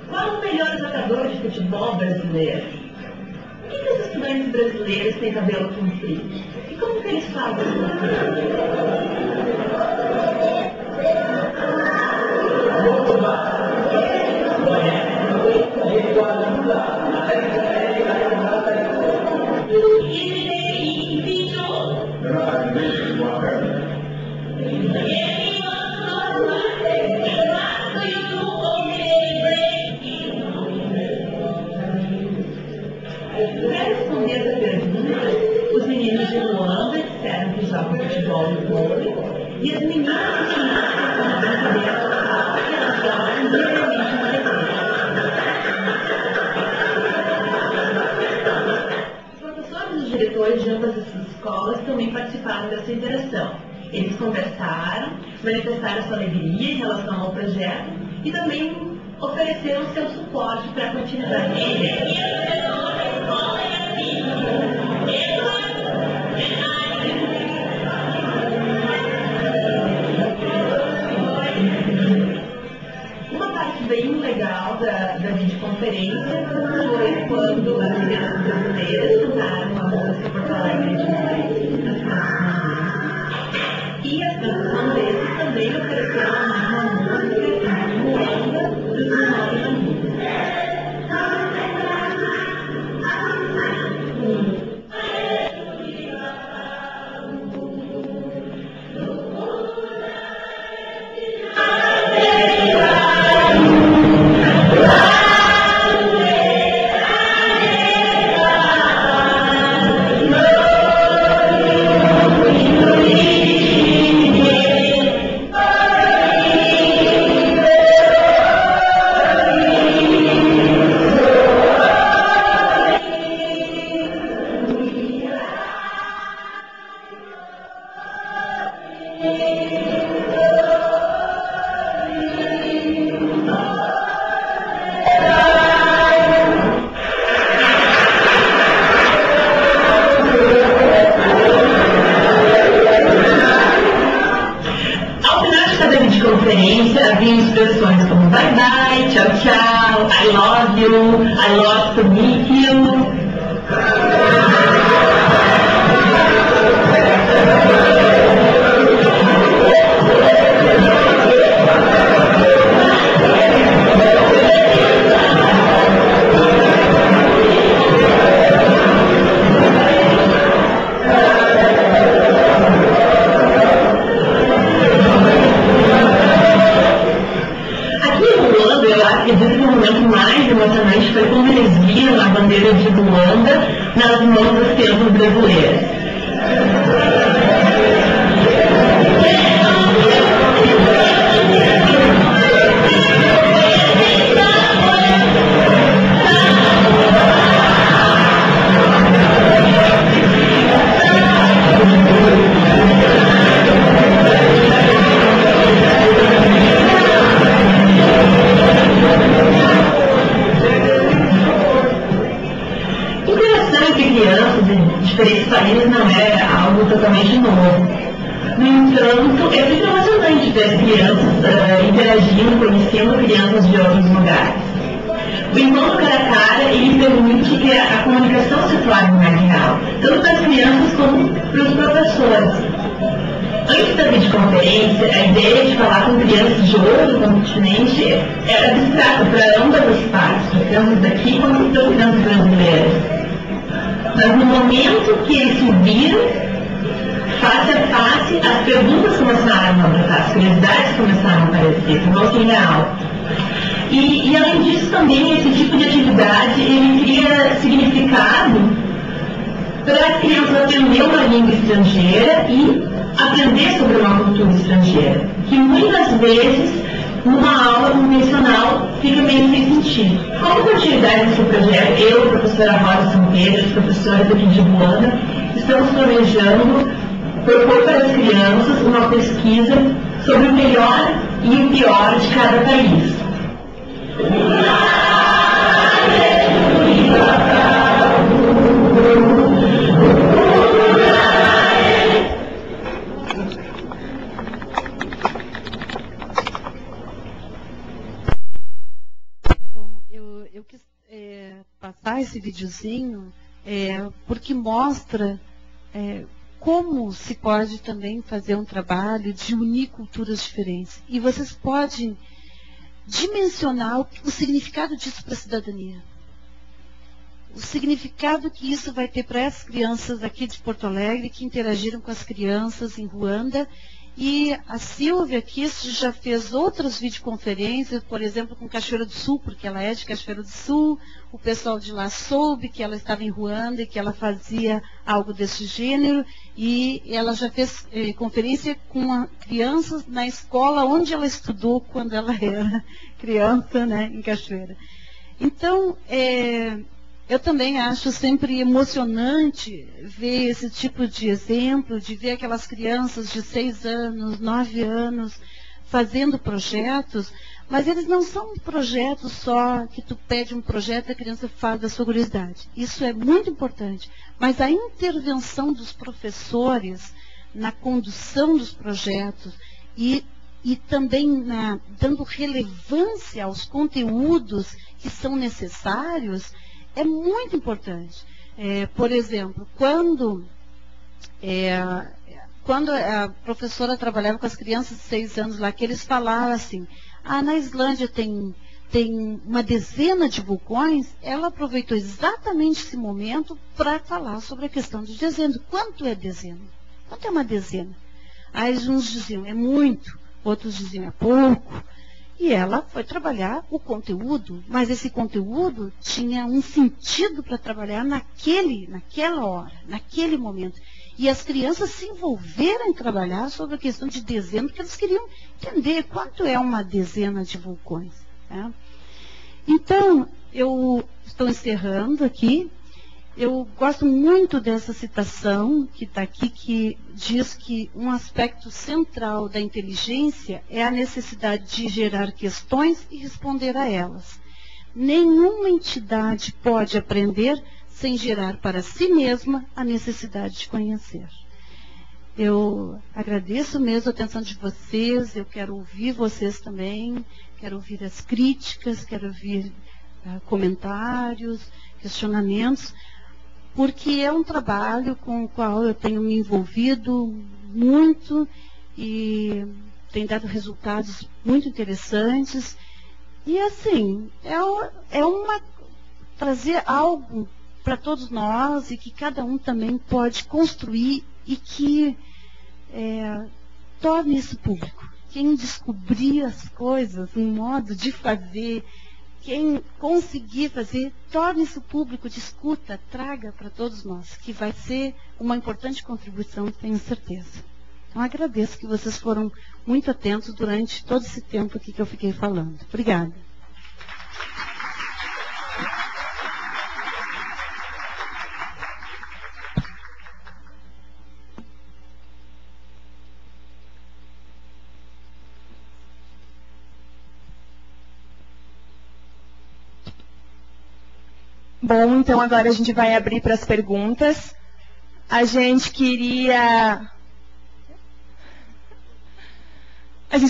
Qual o melhor jogador de futebol brasileiro? Por que os estudantes brasileiros têm cabelo comprido? E como que eles fazem Para responder essa pergunta, os meninos de Ruanda disseram que jogam futebol e vôlei, e as meninas que tinham a brincadeira que elas jogam diariamente no recreio. Os professores e os diretores de ambas essas escolas também participaram dessa interação. Eles conversaram, manifestaram sua alegria em relação ao projeto e também ofereceram seu suporte para a continuidade. Uma parte bem legal da videoconferência foi quando as crianças brasileiras cantaram a música Porto Alegre demais. E a produção deles também ofereceram uma música em Ruanda dos 19 anos. Havia expressões como bye bye, tchau tchau, I love you, I love to meet you. Acredito que o momento mais emocionante foi quando eles viram a bandeira de Ruanda nas mãos das crianças brasileiras. Diferentes países não é algo totalmente novo. No entanto, é muito emocionante ver as crianças interagindo, conhecendo crianças de outros lugares. O encontro cara a cara ele permite que a comunicação se torne mais real, tanto para as crianças como para os professores. Antes da videoconferência, a ideia de falar com crianças de outro continente era abstrata para ambas as partes, para crianças daqui como para crianças brasileiras. Mas no momento que eles se viram, face a face, as perguntas começaram a brotar, as curiosidades começaram a aparecer, tornou-se real. E além disso também, esse tipo de atividade, ele cria significado para as crianças aprender uma língua estrangeira e aprender sobre uma cultura estrangeira, que muitas vezes, numa aula convencional, fica meio sem sentido. Como continuidade desse projeto, eu, professora Rosa São Pedro, professora daqui de Ruanda, estamos planejando propor para as crianças uma pesquisa sobre o melhor e o pior de cada país. Eu quis passar esse videozinho porque mostra como se pode também fazer um trabalho de unir culturas diferentes. E vocês podem dimensionar o significado disso para a cidadania. O significado que isso vai ter para essas crianças aqui de Porto Alegre, que interagiram com as crianças em Ruanda. E a Silvia aqui já fez outras videoconferências, por exemplo, com Cachoeira do Sul, porque ela é de Cachoeira do Sul. O pessoal de lá soube que ela estava em Ruanda e que ela fazia algo desse gênero. E ela já fez conferência com crianças na escola onde ela estudou quando ela era criança, né, em Cachoeira. Então, eu também acho sempre emocionante ver esse tipo de exemplo, de ver aquelas crianças de 6 anos, 9 anos, fazendo projetos, mas eles não são projetos só que tu pede um projeto e a criança faz da sua curiosidade. Isso é muito importante, mas a intervenção dos professores na condução dos projetos e também dando relevância aos conteúdos que são necessários, é muito importante. Por exemplo, quando a professora trabalhava com as crianças de 6 anos lá, que eles falavam assim, na Islândia tem uma dezena de vulcões, ela aproveitou exatamente esse momento para falar sobre a questão de dezena. Quanto é dezena? Quanto é uma dezena? Aí uns diziam, é muito, outros diziam, é pouco. E ela foi trabalhar o conteúdo, mas esse conteúdo tinha um sentido para trabalhar naquela hora, naquele momento. E as crianças se envolveram em trabalhar sobre a questão de dezena, porque eles queriam entender quanto é uma dezena de vulcões. Né? Então, eu estou encerrando aqui. Eu gosto muito dessa citação que está aqui, que diz que um aspecto central da inteligência é a necessidade de gerar questões e responder a elas. Nenhuma entidade pode aprender sem gerar para si mesma a necessidade de conhecer. Eu agradeço mesmo a atenção de vocês, eu quero ouvir vocês também, quero ouvir as críticas, quero ouvir comentários, questionamentos, porque é um trabalho com o qual eu tenho me envolvido muito e tem dado resultados muito interessantes. E assim, trazer algo para todos nós e que cada um também pode construir e que torne isso público. Quem descobrir as coisas, um modo de fazer, quem conseguir fazer, torne isso público, discuta, traga para todos nós, que vai ser uma importante contribuição, tenho certeza. Então, agradeço que vocês foram muito atentos durante todo esse tempo aqui que eu fiquei falando. Obrigada. Bom, então agora a gente vai abrir para as perguntas. A gente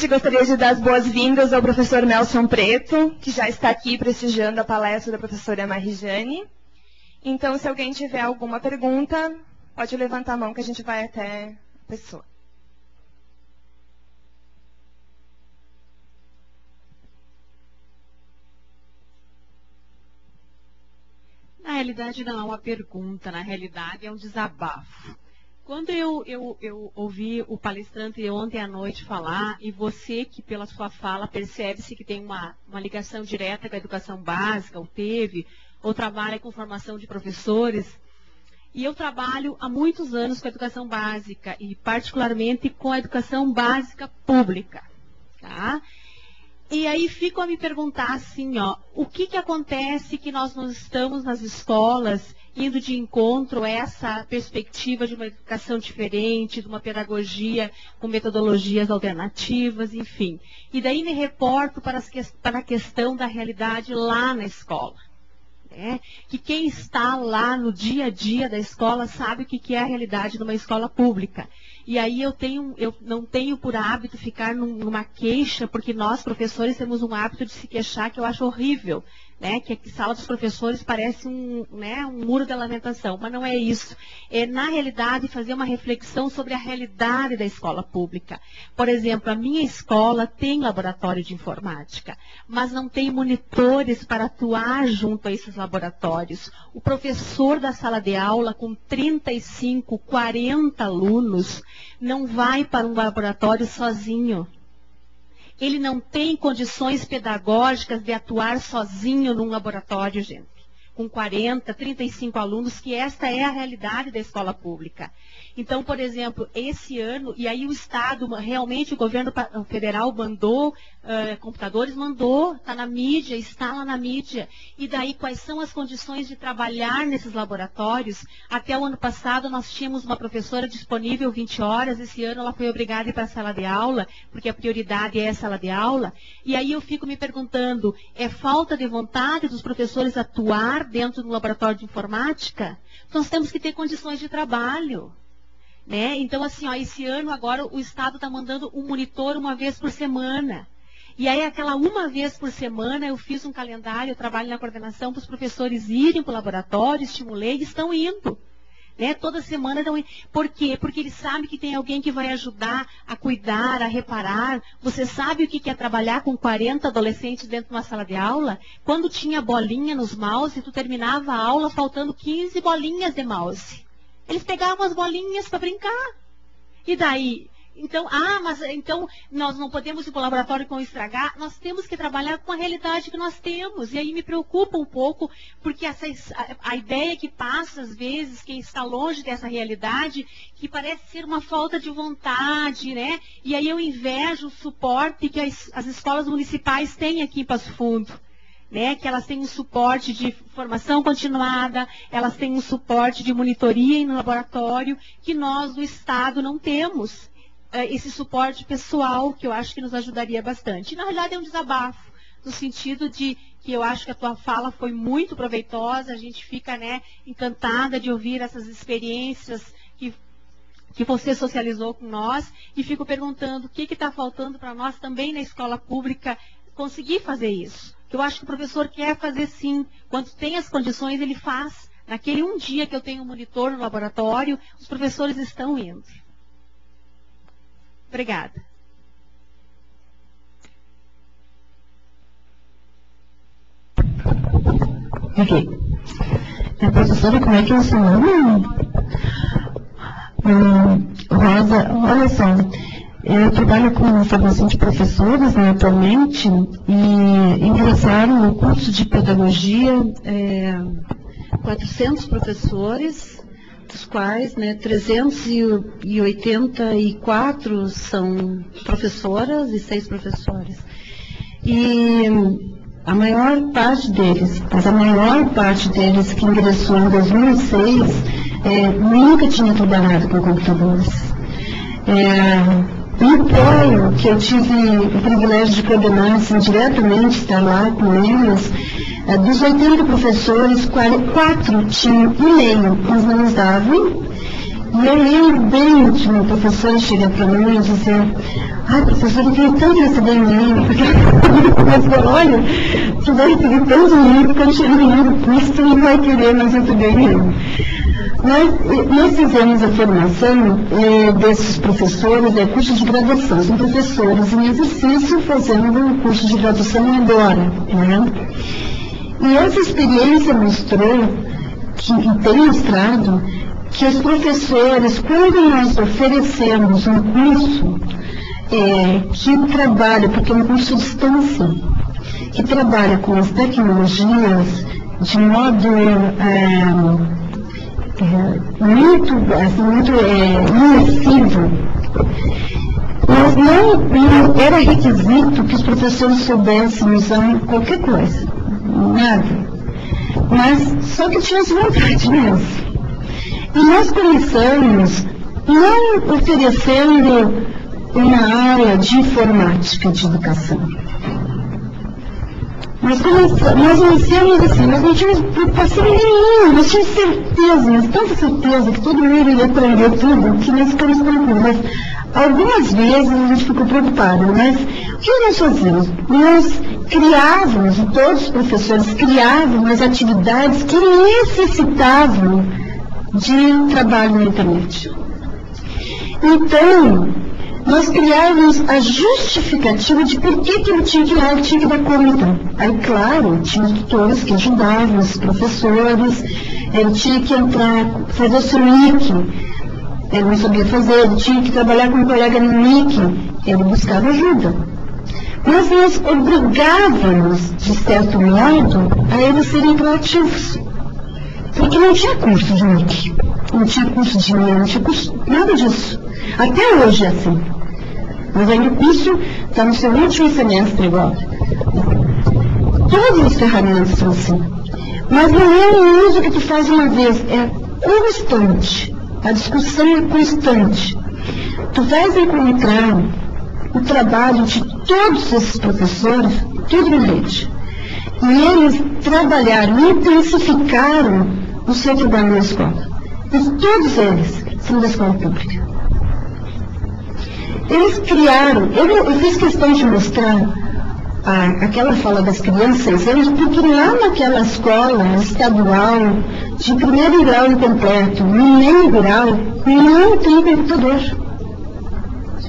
gostaria de dar as boas-vindas ao professor Nelson Preto, que já está aqui prestigiando a palestra da professora Marijane. Então, se alguém tiver alguma pergunta, pode levantar a mão que a gente vai até a pessoa. Na realidade, não é uma pergunta, na realidade é um desabafo. Quando eu ouvi o palestrante ontem à noite falar, e você que pela sua fala percebe-se que tem uma ligação direta com a educação básica, ou teve, ou trabalha com formação de professores, e eu trabalho há muitos anos com a educação básica, e particularmente com a educação básica pública, tá? E aí fico a me perguntar assim, ó, o que acontece que nós não estamos nas escolas indo de encontro a essa perspectiva de uma educação diferente, de uma pedagogia com metodologias alternativas, enfim. E daí me reporto para a questão da realidade lá na escola. Que quem está lá no dia a dia da escola sabe o que é a realidade de uma escola pública. E aí eu não tenho por hábito ficar numa queixa, porque nós, professores, temos um hábito de se queixar que eu acho horrível. Que a sala dos professores parece um muro da lamentação, mas não é isso. É, na realidade, fazer uma reflexão sobre a realidade da escola pública. Por exemplo, a minha escola tem laboratório de informática, mas não tem monitores para atuar junto a esses laboratórios. O professor da sala de aula, com 35, 40 alunos, não vai para um laboratório sozinho. Ele não tem condições pedagógicas de atuar sozinho num laboratório, gente. Com 40, 35 alunos, que esta é a realidade da escola pública. Então, por exemplo, esse ano, e aí o Estado, realmente o governo federal mandou, computadores mandou, está na mídia, está lá na mídia. E daí, quais são as condições de trabalhar nesses laboratórios? Até o ano passado, nós tínhamos uma professora disponível 20 horas, esse ano ela foi obrigada a ir para a sala de aula, porque a prioridade é a sala de aula. E aí eu fico me perguntando, é falta de vontade dos professores atuar dentro do laboratório de informática? Nós temos que ter condições de trabalho. Então, assim, ó, esse ano agora o Estado está mandando um monitor uma vez por semana. E aí, aquela uma vez por semana, eu fiz um calendário, eu trabalho na coordenação para os professores irem para o laboratório, estimulei e estão indo. Toda semana estão indo. Por quê? Porque eles sabem que tem alguém que vai ajudar a cuidar, a reparar. Você sabe o que é trabalhar com 40 adolescentes dentro de uma sala de aula? Quando tinha bolinha nos mouse, tu terminava a aula faltando 15 bolinhas de mouse. Eles pegavam as bolinhas para brincar. E daí? Então, então nós não podemos ir para o laboratório com estragar. Nós temos que trabalhar com a realidade que nós temos. E aí me preocupa um pouco, porque a ideia que passa, às vezes, quem está longe dessa realidade, que parece ser uma falta de vontade, E aí eu invejo o suporte que as escolas municipais têm aqui em Passo Fundo. Que elas têm um suporte de formação continuada, elas têm um suporte de monitoria no laboratório, que nós do Estado não temos. Esse suporte pessoal, que eu acho que nos ajudaria bastante. E, na realidade, é um desabafo, no sentido de que eu acho que a tua fala foi muito proveitosa, a gente fica encantada de ouvir essas experiências que você socializou com nós, e fico perguntando o que está faltando para nós também na escola pública conseguir fazer isso. Eu acho que o professor quer fazer sim. Quando tem as condições, ele faz. Naquele um dia que eu tenho um monitor no laboratório, os professores estão indo. Obrigada. Ok. Professora, como é que é o seu nome? Rosa, olha só. Eu trabalho com formação de professores, atualmente, e ingressaram no curso de pedagogia 400 professores, dos quais 384 são professoras e 6 professores. E a maior parte deles que ingressou em 2006, nunca tinha trabalhado com computadores. No POI, que eu tive o privilégio de coordenar diretamente, estar lá com eles, dos 80 professores, 4 tinham e-mail, mas não usavam. E eu lembro bem de uma professora chegar para mim e dizer: professora, eu queria tanto receber e-mail, porque eu falei: olha, você vai receber tanto e-mail, quando chegar no curso, você não vai querer mais receber e-mail. Nós fizemos a formação desses professores, curso de graduação, são professores em exercício fazendo o curso de graduação agora. E essa experiência mostrou, e tem mostrado, que os professores, quando nós oferecemos um curso que trabalha, porque é um curso de distância, que trabalha com as tecnologias de modo muito imersivo, mas não era requisito que os professores soubessem usar qualquer coisa, nada. Mas só que tinha vontade mesmo. E nós começamos não oferecendo uma aula de informática de educação. Nós iniciamos assim, nós não tínhamos preocupação nenhuma, nós tínhamos certeza, mas tanta certeza que todo mundo ia aprender tudo, que nós ficamos tranquilos. Mas algumas vezes a gente ficou preocupado, mas o que nós fazíamos? Nós criávamos, todos os professores criavam as atividades que necessitavam de trabalho na internet. Então, nós criávamos a justificativa de por que ele tinha que ir lá, ele tinha que dar conta. Aí, claro, tinha tutores que ajudavam, os professores, ele tinha que entrar, fazer o seu NIC, ele não sabia fazer, ele tinha que trabalhar com um colega no NIC, ele buscava ajuda. Mas nós obrigávamos, de certo modo, a eles serem proativos. Porque não tinha curso de NIC, não tinha curso de e-mail, não tinha curso, nada disso. Até hoje é assim. Mas ainda o curso está no seu último semestre agora. Todas as ferramentas são assim. Mas não é um uso que tu faz uma vez, é constante. A discussão é constante. Tu vais encontrar o trabalho de todos esses professores, tudo na rede. E eles trabalharam, intensificaram o seu trabalho na escola. E todos eles são da escola pública. Eles criaram, eu fiz questão de mostrar aquela fala das crianças 6 anos, porque lá naquela escola estadual, de primeiro grau incompleto, no meio grau, não tem computador.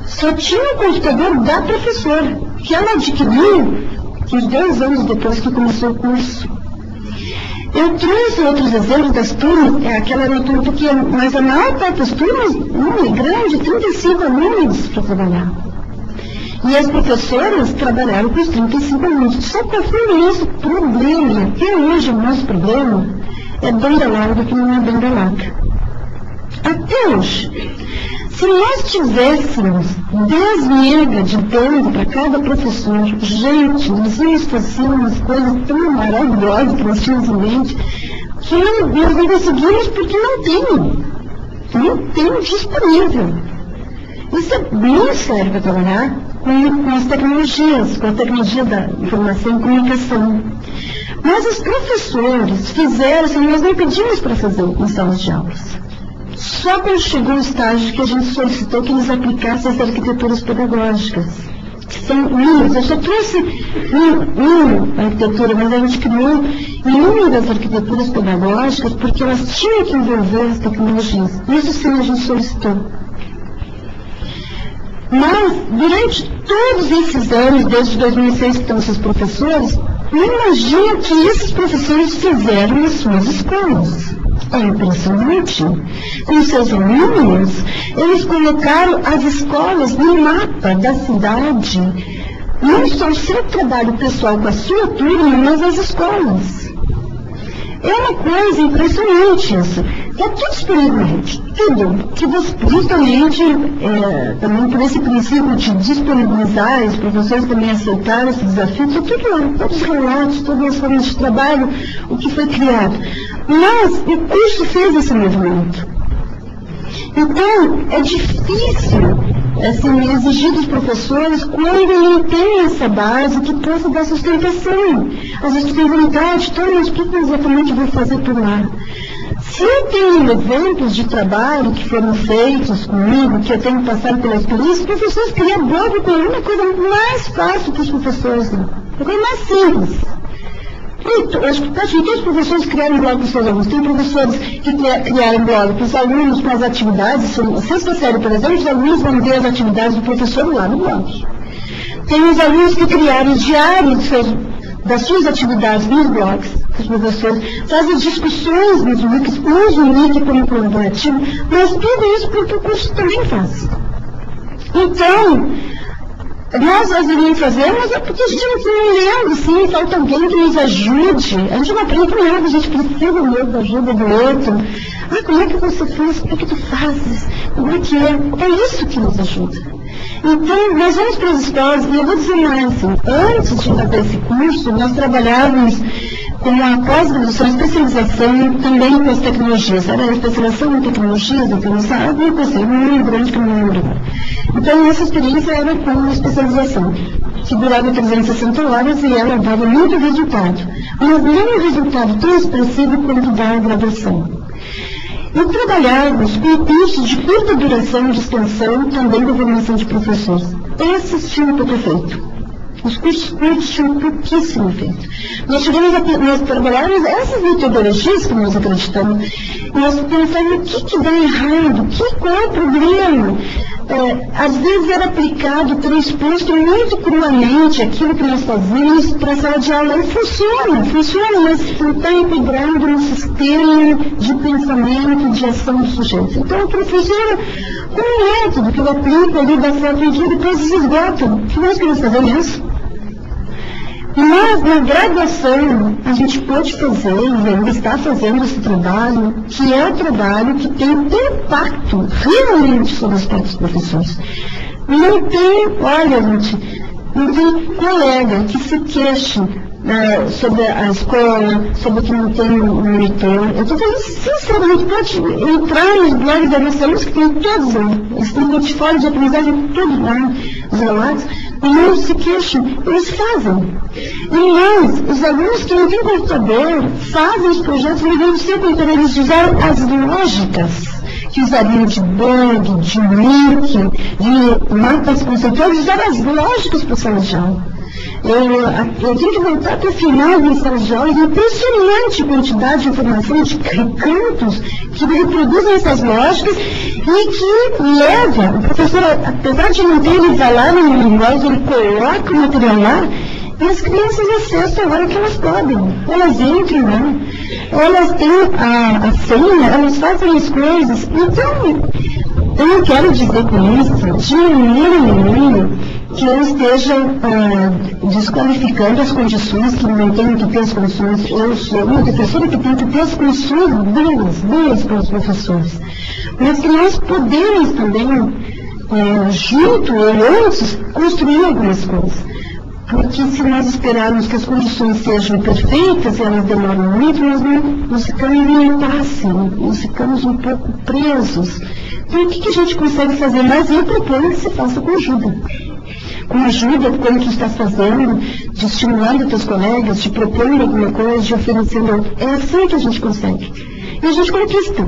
Só tinha o computador da professora, que ela adquiriu uns 2 anos depois que começou o curso. Eu trouxe outros exemplos das turmas, aquela era uma turma pequena, mas a maior parte das turmas não é grande, 35 alunos para trabalhar. E as professoras trabalharam com os 35 alunos. Só que foi o nosso problema, e até hoje o nosso problema é banda larga que não é banda larga. Até hoje. Se nós tivéssemos 10 megas de banda para cada professor, gente, nós íamos fazer umas coisas tão maravilhosas que nós tínhamos em mente, que nós não conseguimos porque não tem disponível. Isso é muito sério para trabalhar com as tecnologias, com a tecnologia da informação e comunicação. Mas os professores fizeram, assim, nós não pedimos para fazer em salas de aulas. Só quando chegou o estágio que a gente solicitou que eles aplicassem as arquiteturas pedagógicas, que são inúmeras. Eu só trouxe uma arquitetura, mas a gente criou inúmeras arquiteturas pedagógicas porque elas tinham que envolver as tecnologias. Isso sim a gente solicitou. Mas, durante todos esses anos, desde 2006 que estão esses professores, imagina que esses professores fizeram nas suas escolas. É impressionante. Com seus alunos, eles colocaram as escolas no mapa da cidade. Não só o seu trabalho pessoal com a sua turma, mas as escolas. É uma coisa impressionante isso. Está tudo disponível na rede. Tudo. Que você, justamente, também por esse princípio de disponibilizar, os professores também aceitaram esse desafio, está tudo lá. Todos os relatos, todas as formas de trabalho, o que foi criado. Mas o curso fez esse movimento. Então, é difícil assim, exigir dos professores quando não tem essa base que possa dar sustentação. Às vezes tu tem vontade, mas o que exatamente eu vou fazer por lá? Se eu tenho exemplos de trabalho que foram feitos comigo, que eu tenho passado pela experiência, os professores criam blog com uma coisa mais fácil para os professores, uma coisa mais simples. Acho que todos os professores criaram blog para os seus alunos. Tem professores que criaram blog para os alunos com as atividades. Na sexta série, por exemplo, os alunos vão ver as atividades do professor lá no blog. Tem os alunos que criaram os diários das suas atividades nos blogs. os professores fazem discussões nos wikis, usam o wiki como colaborativo, mas tudo isso porque o curso também faz. Então, nós deveríamos fazer, mas é porque a gente não lembra, sim, falta alguém que nos ajude. A gente não aprende nada, a gente precisa mesmo da ajuda do outro. Ah, como é que você faz? Como é que tu fazes? Como é que é? É isso que nos ajuda. Então, nós vamos para as escolas, e eu vou dizer mais, assim, antes de fazer esse curso, nós trabalhávamos com a pós-graduação, especialização também com as tecnologias. Era a especialização em tecnologias, eu pensava, eu pensei, não lembro grande que eu não lembro. Então, essa experiência era com a especialização, que durava 360 horas e ela dava muito resultado. Mas não um resultado tão expressivo quanto da graduação. E trabalhávamos com cursos de curta duração de extensão, também de formação de professores. Esses tinham pouco efeito. Os cursos curtos tinham pouquíssimo efeito. Nós trabalhávamos essas metodologias que nós acreditamos, e nós pensávamos o que dá errado, qual é o problema. Às vezes era aplicado, transposto muito cruamente aquilo que nós fazíamos para a sala de aula. E funciona, mas não está integrado no sistema de pensamento, de ação do sujeito. Então o professor, com um método que ele aplica ali, dá certo e depois se esgota. Que nós queremos fazer isso? Mas na graduação a gente pode fazer, e ainda está fazendo esse trabalho, que é o trabalho que tem impacto realmente sobre os próprios professores. Não tem, olha gente, não tem colega que se queixe sobre a escola, sobre que não tem um monitor. Eu estou falando sinceramente, pode entrar nos blogs da nossa luz, que tem todos lá. Eles têm portfólio de aprendizagem todos lá, os relatos. Não se queixam, eles fazem. E mais, os alunos que não têm computador fazem os projetos levando sempre para eles usar as lógicas que usariam de bug, de link, de mapas conceituais, usar as lógicas para a sala de aula. Eu tenho que voltar para o final da sala de aula, é impressionante a quantidade de informação de cantos que reproduzem essas lógicas e que leva, o professor, apesar de não ter ele vai lá no linguagem, ele coloca o material lá, e as crianças acessam a hora que elas podem. Elas entram lá, elas têm a senha, elas fazem as coisas. Então, eu não quero dizer com isso, de maneira que eu esteja desqualificando as condições, que não tenho que ter as condições. Eu sou uma professora que tem que ter as condições boas para os professores. Mas que nós podemos também, junto ou antes, construir algumas coisas. Porque se nós esperarmos que as condições sejam perfeitas e elas demoram muito, nós ficamos em impasse, nós ficamos um pouco presos. Então, o que a gente consegue fazer mais? Eu proponho que se faça com ajuda. Com ajuda, como tu estás fazendo, de estimulando teus colegas, de propondo alguma coisa, de oferecendo. É assim que a gente consegue. E a gente conquista.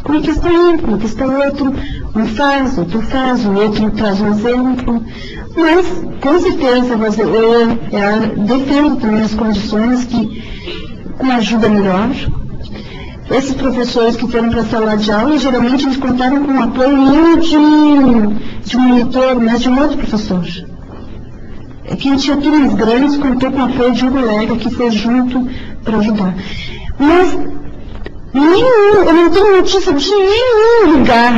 Conquista um, conquista outro. Um faz, outro faz, o outro traz um exemplo. Mas, com certeza, eu defendo também as condições que, com ajuda melhor, esses professores que foram para a sala de aula, geralmente eles contaram com o apoio não de um monitor, mas de um outro professor. Quem tinha turmas grandes contou com o apoio de um colega que foi junto para ajudar. Mas, eu não tenho notícia de nenhum lugar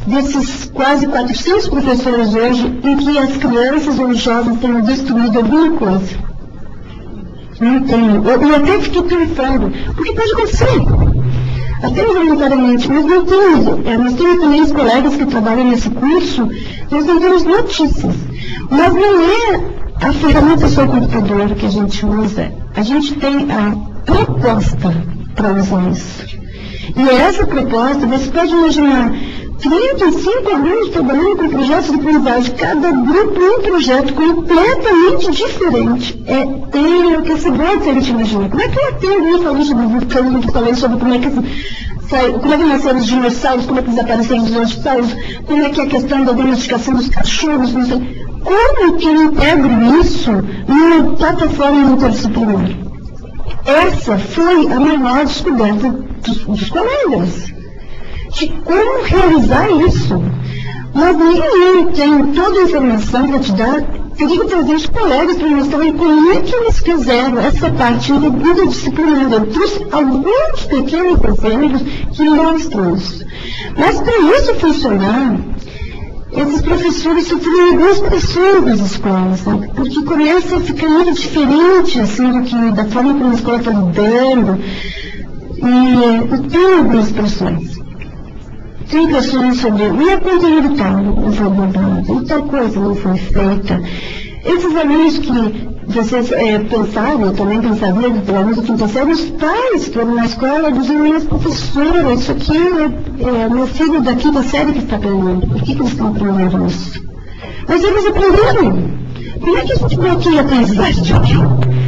desses quase 400 professores hoje em que as crianças ou os jovens tenham destruído alguma coisa. Não tenho. Eu até fiquei pensando, porque pode acontecer. Até voluntariamente, mas não temos. Nós temos também os colegas que trabalham nesse curso, nós não temos notícias. Mas não é a ferramenta só o computador que a gente usa. A gente tem a proposta para usar isso. E essa proposta, você pode imaginar, 35 alunos trabalhando com projetos de aprendizagem, cada grupo um projeto completamente diferente. Tem enlouquecedor se a gente imaginar. Como é que eu tenho alguém falando sobre como é que nasceram os dinossauros, como é que desapareceram os dinossauros, como é que é a questão da domesticação dos cachorros, não sei. Como que eu integro isso numa plataforma interdisciplinar? Essa foi a maior descoberta dos colegas. De como realizar isso. Mas ninguém tem toda a informação para te dar teria que trazer os colegas para mostrarem como é que eles fizeram essa parte interdisciplinar. Eu trouxe alguns pequenos exemplos que mostram isso. Mas para isso funcionar, esses professores sofrem algumas pressões nas escolas, sabe? Porque começa a ficar muito diferente, assim, da forma como a escola está lidando. E tem algumas pressões. Tem pressões sobre o conteúdo tal não foi abordado, e tal coisa não foi feita. Esses alunos que vocês pensaram, eu também pensaria, do aluno do quinta série, os pais foram na escola dizendo, mas professora, isso aqui é meu filho da quinta série que está aprendendo. Por que eles estão aprendendo isso? Mas eles aprenderam. Como é que a gente bloqueia a aprendizagem de alguém?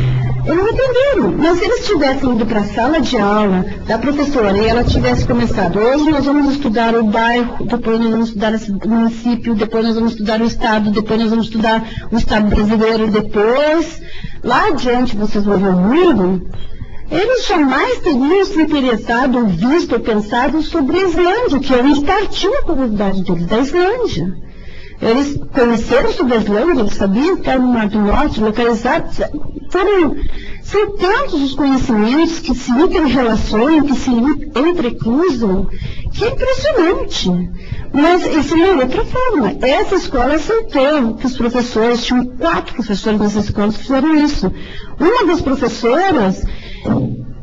Eles aprenderam, mas se eles tivessem ido para a sala de aula da professora e ela tivesse começado, hoje nós vamos estudar o bairro, depois nós vamos estudar o município, depois nós vamos estudar o estado, depois nós vamos estudar o estado brasileiro, depois, lá adiante vocês vão ver o mundo, eles jamais teriam se interessado, ou visto, ou pensado sobre a Islândia, que é onde partiu a curiosidade deles, da Islândia. Eles conheceram sobre a Islândia, eles sabiam que era no Mar do Norte, localizados. São tantos os conhecimentos que se interrelacionam, que se entrecruzam, que é impressionante. Mas isso é outra forma. Essa escola aceitou que os professores, tinham 4 professores nessa escola que fizeram isso. Uma das professoras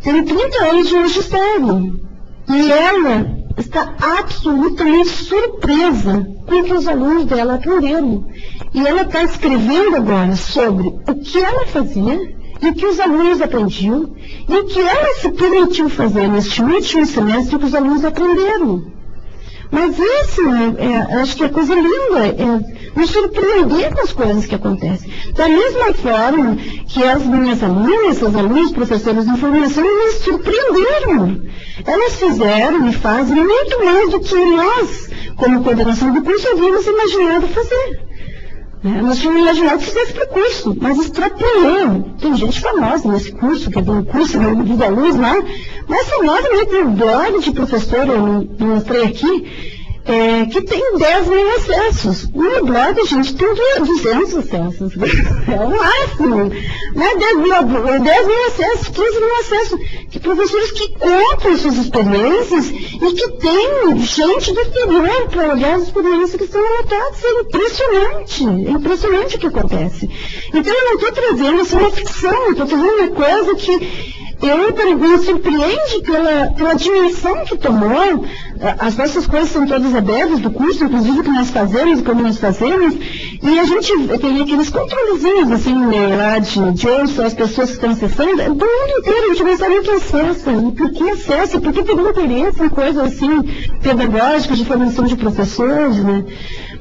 tem 30 anos de magistério. E ela está absolutamente surpresa com o que os alunos dela aprenderam. E ela está escrevendo agora sobre o que ela fazia e o que os alunos aprendiam e o que ela se permitiu fazer neste último semestre que os alunos aprenderam. Mas isso, acho que é coisa linda, nos surpreender com as coisas que acontecem. Da mesma forma que as minhas alunas, os alunos, professores de informação, me surpreenderam. Elas fizeram e fazem muito mais do que nós, como coordenação do curso, havíamos imaginado fazer. Nós tínhamos imaginado que fizesse para o curso, mas extrapolou. Tem gente famosa nesse curso, que é um curso de Vida Luz lá, mas famosa mesmo, tem um blog de professor, eu não mostrei aqui, que tem 10 mil acessos. No meu blog, a gente tem 200 acessos. É o máximo. Não é 10 mil acessos, 15 mil acessos. Que professores que contam suas experiências e que tem gente do exterior para olhar as experiências que estão relatadas. É impressionante. É impressionante o que acontece. Então, eu não estou trazendo assim uma ficção, eu estou trazendo uma coisa que me surpreende pela dimensão que tomou. As nossas coisas são todas abertas do curso, inclusive o que nós fazemos e como nós fazemos, e a gente tem aqueles controlezinhos, assim, lá de ouço, as pessoas que estão acessando, do mundo inteiro, a gente não sabe o que acessa, e por que acessa, por que tem interesse em coisas assim, pedagógicas, de formação de professores, né?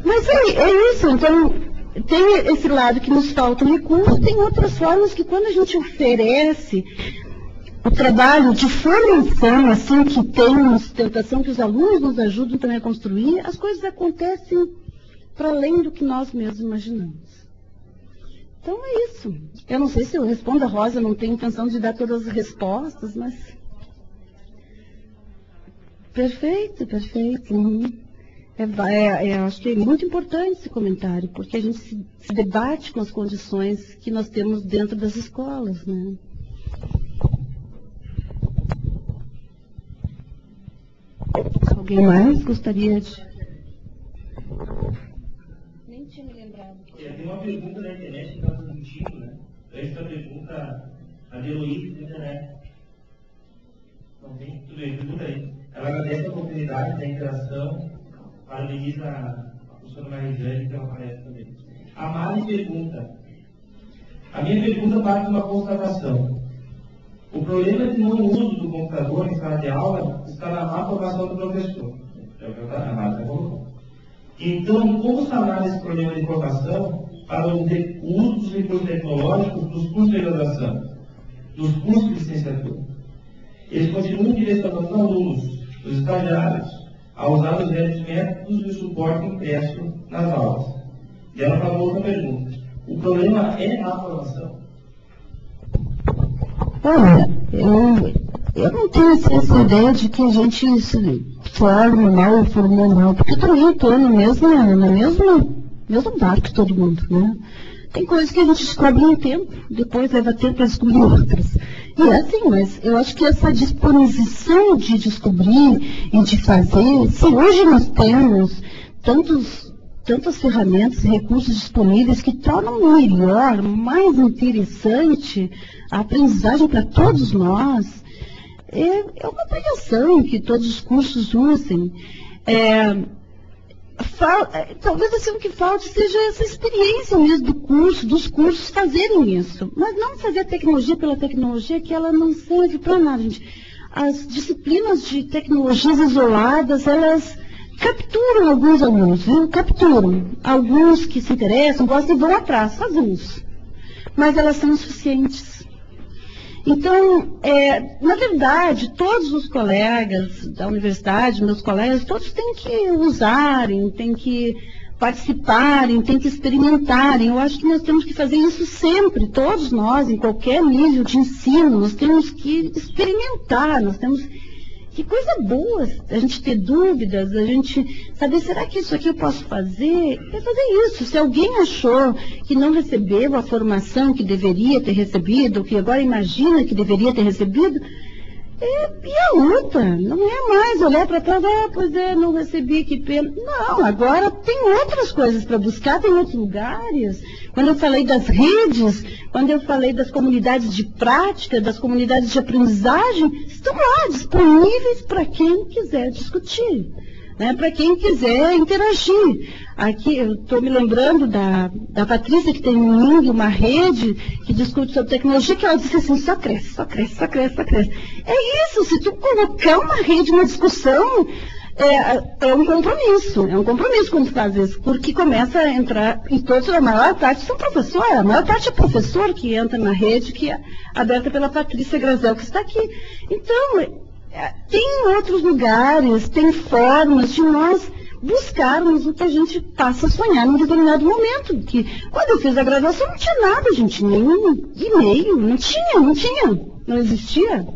Mas é isso, então, tem esse lado que nos falta recurso, tem outras formas que quando a gente oferece o trabalho de formação, assim, que tem sustentação, que os alunos nos ajudam também a construir, as coisas acontecem para além do que nós mesmos imaginamos. Então é isso. Eu não sei se eu respondo a Rosa, não tenho intenção de dar todas as respostas, mas... Perfeito, perfeito. Acho que é muito importante esse comentário, porque a gente se debate com as condições que nós temos dentro das escolas, né? Alguém mais gostaria de... Nem tinha me lembrado. Tem uma pergunta na internet que está transmitindo, né? Essa pergunta, a de Heloísa da internet. Não tem? Tudo bem, pergunta aí. Ela agradece a oportunidade da interação, parabeniza a professora Marijane, que ela aparece também. A Mari pergunta. A minha pergunta parte de uma constatação. O problema de não uso do computador em sala de aula está na má formação do professor. É o que a Márcia colocou. Então, como sanar esse problema de formação para o uso dos recursos tecnológicos dos cursos de graduação, dos cursos de licenciatura? Eles continuam direcionando os alunos, os estagiários, a usar os velhos métodos e o suporte impresso nas aulas. E ela falou outra pergunta. O problema é má formação? Olha, eu não tenho essa ideia de que a gente se forma mal ou formou mal, porque eu também estou no mesmo barco que todo mundo, né? Tem coisas que a gente descobre em um tempo, depois leva tempo para descobrir outras. E é assim, mas eu acho que essa disposição de descobrir e de fazer, se hoje nós temos tantas ferramentas e recursos disponíveis que tornam melhor, mais interessante a aprendizagem para todos nós, é uma obrigação que todos os cursos usem. Talvez assim, o que falte seja essa experiência mesmo do curso, dos cursos fazerem isso. Mas não fazer a tecnologia pela tecnologia, que ela não serve para nada, gente. As disciplinas de tecnologias isoladas, elas capturam alguns alunos, viu? Capturam. Alguns que se interessam, gostam e vão atrás, fazem isso. Mas elas são insuficientes. Então, na verdade, todos os colegas da universidade, meus colegas, todos têm que usarem, têm que participarem, têm que experimentarem. Eu acho que nós temos que fazer isso sempre, todos nós, em qualquer nível de ensino, nós temos que experimentar, nós temos... Que coisa boa a gente ter dúvidas, a gente saber, será que isso aqui eu posso fazer? É fazer isso. Se alguém achou que não recebeu a formação que deveria ter recebido, que agora imagina que deveria ter recebido, e a luta? Não é mais olhar para trás, pois não recebi, que pena. Não, agora tem outras coisas para buscar, tem outros lugares. Quando eu falei das redes, quando eu falei das comunidades de prática, das comunidades de aprendizagem, estão lá disponíveis para quem quiser discutir, né? Para quem quiser interagir. Aqui eu estou me lembrando da Patrícia, que tem um Ing, uma rede que discute sobre tecnologia, que ela disse assim, só cresce, só cresce, só cresce, só cresce. É isso, se tu colocar uma rede, uma discussão, é um compromisso quando tu faz isso, porque começa a entrar, e todos, a maior parte são professores, a maior parte é professor que entra na rede, que é aberta pela Patrícia Grazel, que está aqui. Então, tem outros lugares, tem formas de nós buscarmos o que a gente passa a sonhar num determinado momento. Que quando eu fiz a graduação não tinha nada, gente, nenhum e-mail, não existia.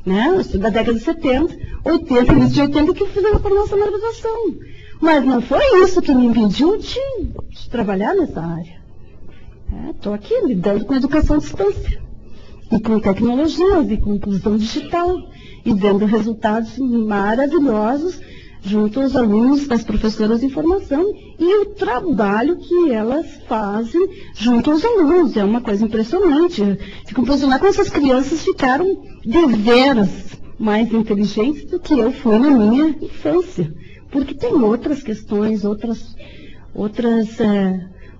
Né? Eu sou da década de 70, 80, início de 80, que eu fiz a formação na graduação. Mas não foi isso que me impediu de trabalhar nessa área. Estou aqui lidando com educação à distância, e com tecnologias, e com inclusão digital, e vendo resultados maravilhosos junto aos alunos, das professoras de formação, e o trabalho que elas fazem junto aos alunos. É uma coisa impressionante. Fico impressionada como essas crianças ficaram deveras mais inteligentes do que eu fui na minha infância. Porque tem outras questões, outros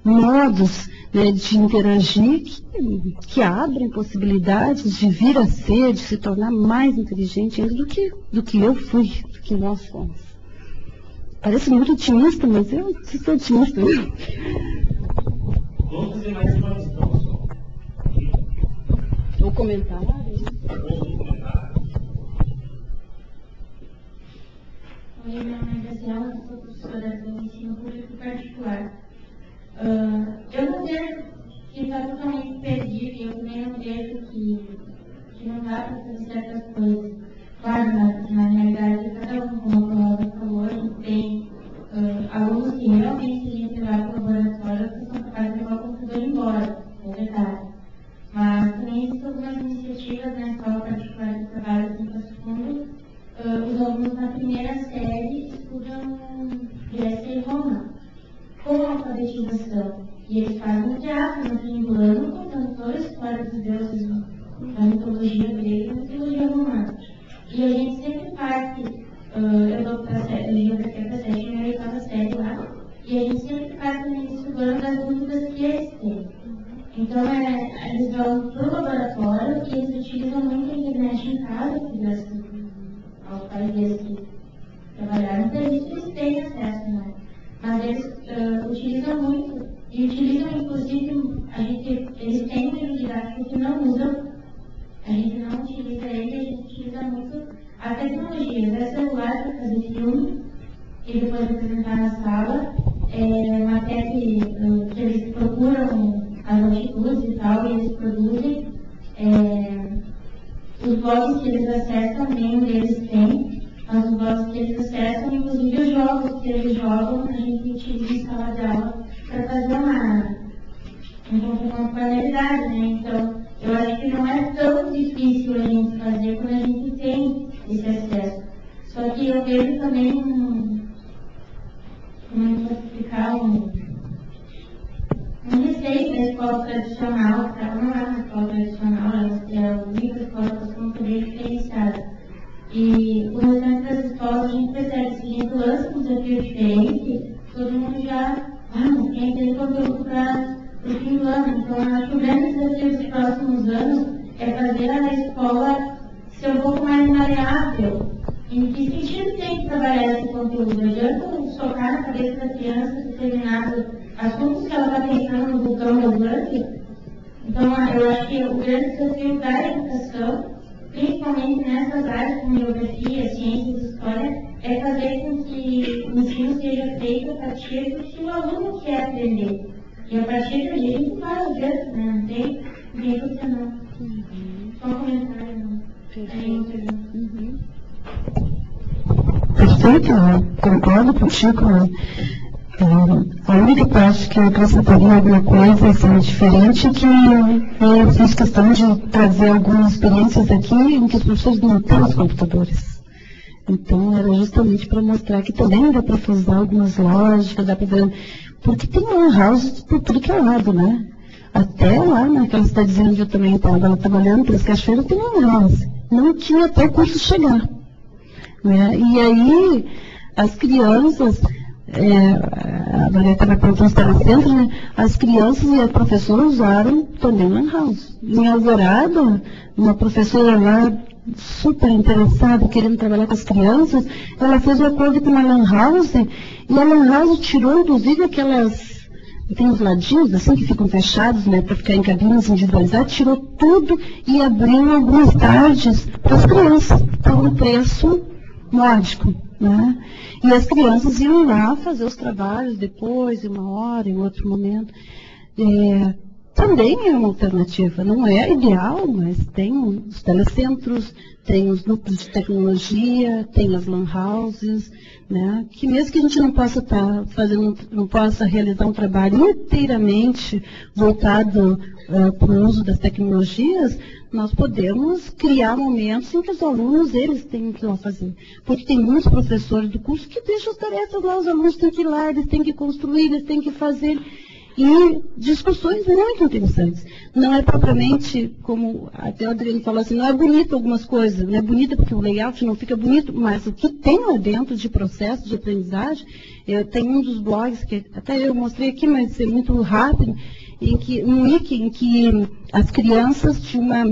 modos, né, de interagir que abrem possibilidades de vir a ser, de se tornar mais inteligente ainda do que eu fui, do que nós fomos. Parece muito otimista, mas eu sou otimista. Vamos fazer mais uma questão só. O comentário? Oi, meu nome é Graciela, sou professora do ensino público particular. Eu não vejo que está totalmente perdido, e eu também não vejo que não dá para fazer certas coisas. Claro, na realidade, cada um, como a Paula falou, a gente tem alunos que realmente têm que levar para o laboratório, que são capazes de levar o computador embora, é verdade. Mas também existem algumas iniciativas na escola particular que trabalham aqui em Passo Fundo. Os alunos na primeira série estudam Grécia e Roma, com alfabetização. E eles fazem teatro no fim do ano, contando toda a história dos deuses da mitologia grega e da mitologia romana. E a gente sempre faz que, eu dou para a geografia para a 7ª e 8ª série lá, e a gente sempre faz também estudando das dúvidas que eles têm. Então, eles vão para o laboratório e eles utilizam muito a internet em casa, que aos pais deles que trabalharam, então eles têm acesso, né? Mas eles utilizam muito, e utilizam inclusive, eles têm um livro didático que não usam, a gente não utiliza ele, a gente utiliza muito a tecnologia, até celular para fazer filme, e depois apresentar na sala, matéria que eles procuram as atitudes e tal, e eles produzem, os blogs que eles acessam, nenhum deles tem, mas os blogs que eles acessam, inclusive os jogos que eles jogam, a gente utiliza em sala de aula para fazer então com uma panelidade, né? Então, eu acho que não é tão difícil a gente fazer quando a gente tem esse acesso. Só que eu vejo também como é que eu vou explicar, um receio da escola tradicional, que ela não é uma escola tradicional, ela é a única escola que nós vamos poder diferenciada. E o restante das escolas a gente percebe que se a gente lança um desafio diferente, todo mundo já tem aquele conteúdo para o fim do ano. Então, eu acho que o grande desafio dos próximos anos é fazer a escola ser um pouco mais maleável. Em que sentido tem que trabalhar esse conteúdo? Não adianta socar na cabeça da criança determinados assuntos que ela está pensando no vulcão do Blanc? Então, eu acho que o grande desafio da educação, principalmente nessas áreas como geografia, ciências e história, é fazer com que o ensino seja feito a partir do que o aluno quer aprender. E a partir daí a gente vai adiante, né? Não tem dúvida não. Só um comentário, não. Perfeito, eu concordo contigo. A única parte que eu acrescentaria alguma coisa assim, diferente é que eu fiz questão de trazer algumas experiências aqui em que as pessoas não têm os computadores. Então, era justamente para mostrar que também dá para fazer algumas lógicas, dá para ver, porque tem lan house por tudo que é lado, né? Até lá naquela cidadezinha onde eu também estava trabalhando, Três Cachoeiras, tem lan house. Não tinha até o curso chegar. Né? E aí, as crianças, a Maria estava perguntando se estava centro, né? As crianças e a professora usaram também lan house. Em Alvorada, uma professora lá, super interessada, querendo trabalhar com as crianças, ela fez um acordo com uma lan house, e a lan house tirou, inclusive, tem uns ladinhos, assim, que ficam fechados, né, para ficar em cabines individualizadas, tirou tudo e abriu algumas tardes para as crianças, por um preço módico, né? E as crianças iam lá fazer os trabalhos depois, em uma hora, em outro momento. Também é uma alternativa, não é ideal, mas tem os telecentros, tem os núcleos de tecnologia, tem as lan houses, né? Que mesmo que a gente não possa estar fazendo, não possa realizar um trabalho inteiramente voltado para o uso das tecnologias, nós podemos criar momentos em que os alunos, eles têm que ir lá fazer. Porque tem muitos professores do curso que deixam as tarefas lá, os alunos têm que ir lá, eles têm que construir, eles têm que fazer. E discussões muito interessantes. Não é propriamente, como até o Adriano falou assim, não é bonito algumas coisas, não é bonito porque o layout não fica bonito, mas o que tem lá dentro de processo de aprendizagem, tem um dos blogs que até eu mostrei aqui, mas é muito rápido, um wiki em que as crianças de uma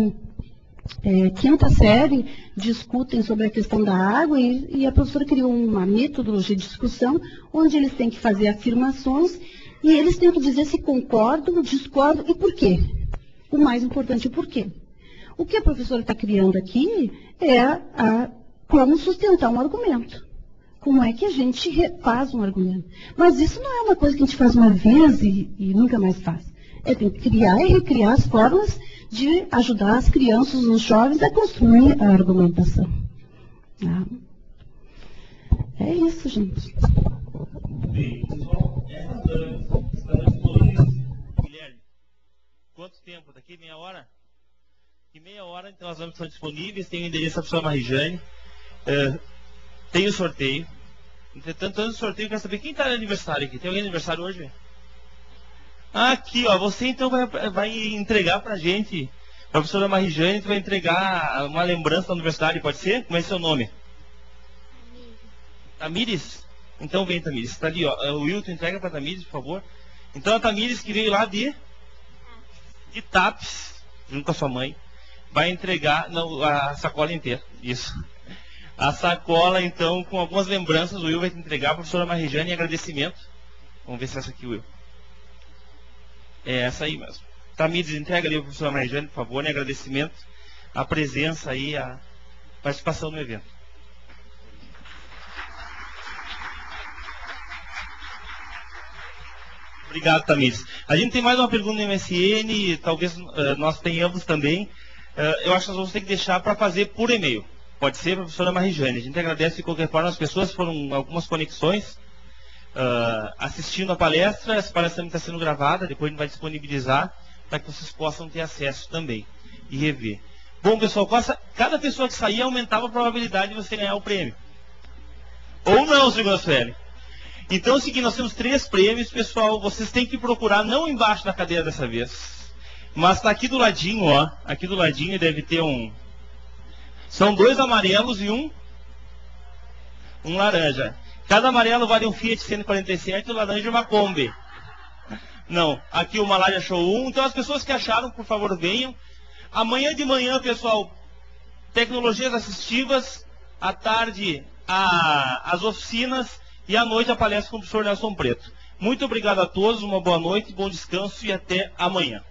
quinta série discutem sobre a questão da água e a professora criou uma metodologia de discussão onde eles têm que fazer afirmações e eles têm que dizer se concordam, discordam e por quê. O mais importante, o porquê. O que a professora está criando aqui é como sustentar um argumento. Como é que a gente faz um argumento. Mas isso não é uma coisa que a gente faz uma vez e nunca mais faz. Tem que criar e recriar as formas de ajudar as crianças, os jovens a construir a argumentação. É isso, gente. Bem, pessoal, essas damas estão disponíveis. Guilherme, quanto tempo? Daqui meia hora? Em meia hora, então, as damas estão disponíveis. Tem o endereço da professora Marijane. Tem o sorteio. Entretanto, antes do sorteio, eu quero saber quem está no aniversário aqui. Tem alguém no aniversário hoje? Aqui, ó. Você então vai entregar pra gente, a professora Marijane, vai entregar uma lembrança do aniversário, pode ser? Como é seu nome? Tamires? Então vem, Tamires. Está ali, ó. O Wilton entrega para Tamires, por favor. Então a Tamires, que veio lá de Tapes, junto com a sua mãe, vai entregar a sacola inteira. Isso. A sacola, então, com algumas lembranças, o Will vai te entregar a professora Marijane em agradecimento. Vamos ver se é essa aqui, Will. É essa aí mesmo. Tamires, entrega ali a professora Marijane, por favor, em agradecimento à presença e à participação no evento. Obrigado, Tamires. A gente tem mais uma pergunta no MSN, talvez nós tenhamos também. Eu acho que nós vamos ter que deixar para fazer por e-mail. Pode ser, professora Marijane. A gente agradece de qualquer forma, as pessoas foram algumas conexões. assistindo a palestra. Essa palestra também está sendo gravada, depois a gente vai disponibilizar para que vocês possam ter acesso também e rever. Bom, pessoal, cada pessoa que sair aumentava a probabilidade de você ganhar o prêmio. Ou não, segundo a Sueli. Então é o seguinte, nós temos 3 prêmios, pessoal. Vocês têm que procurar, não embaixo da cadeira dessa vez, mas está aqui do ladinho, ó. Aqui do ladinho deve ter São 2 amarelos e um laranja. Cada amarelo vale um Fiat 147 e o laranja uma Kombi. Não, aqui o Malari achou 1. Então as pessoas que acharam, por favor, venham. Amanhã de manhã, pessoal, tecnologias assistivas. À tarde, as oficinas. E à noite, a palestra com o professor Nelson Preto. Muito obrigado a todos, uma boa noite, bom descanso e até amanhã.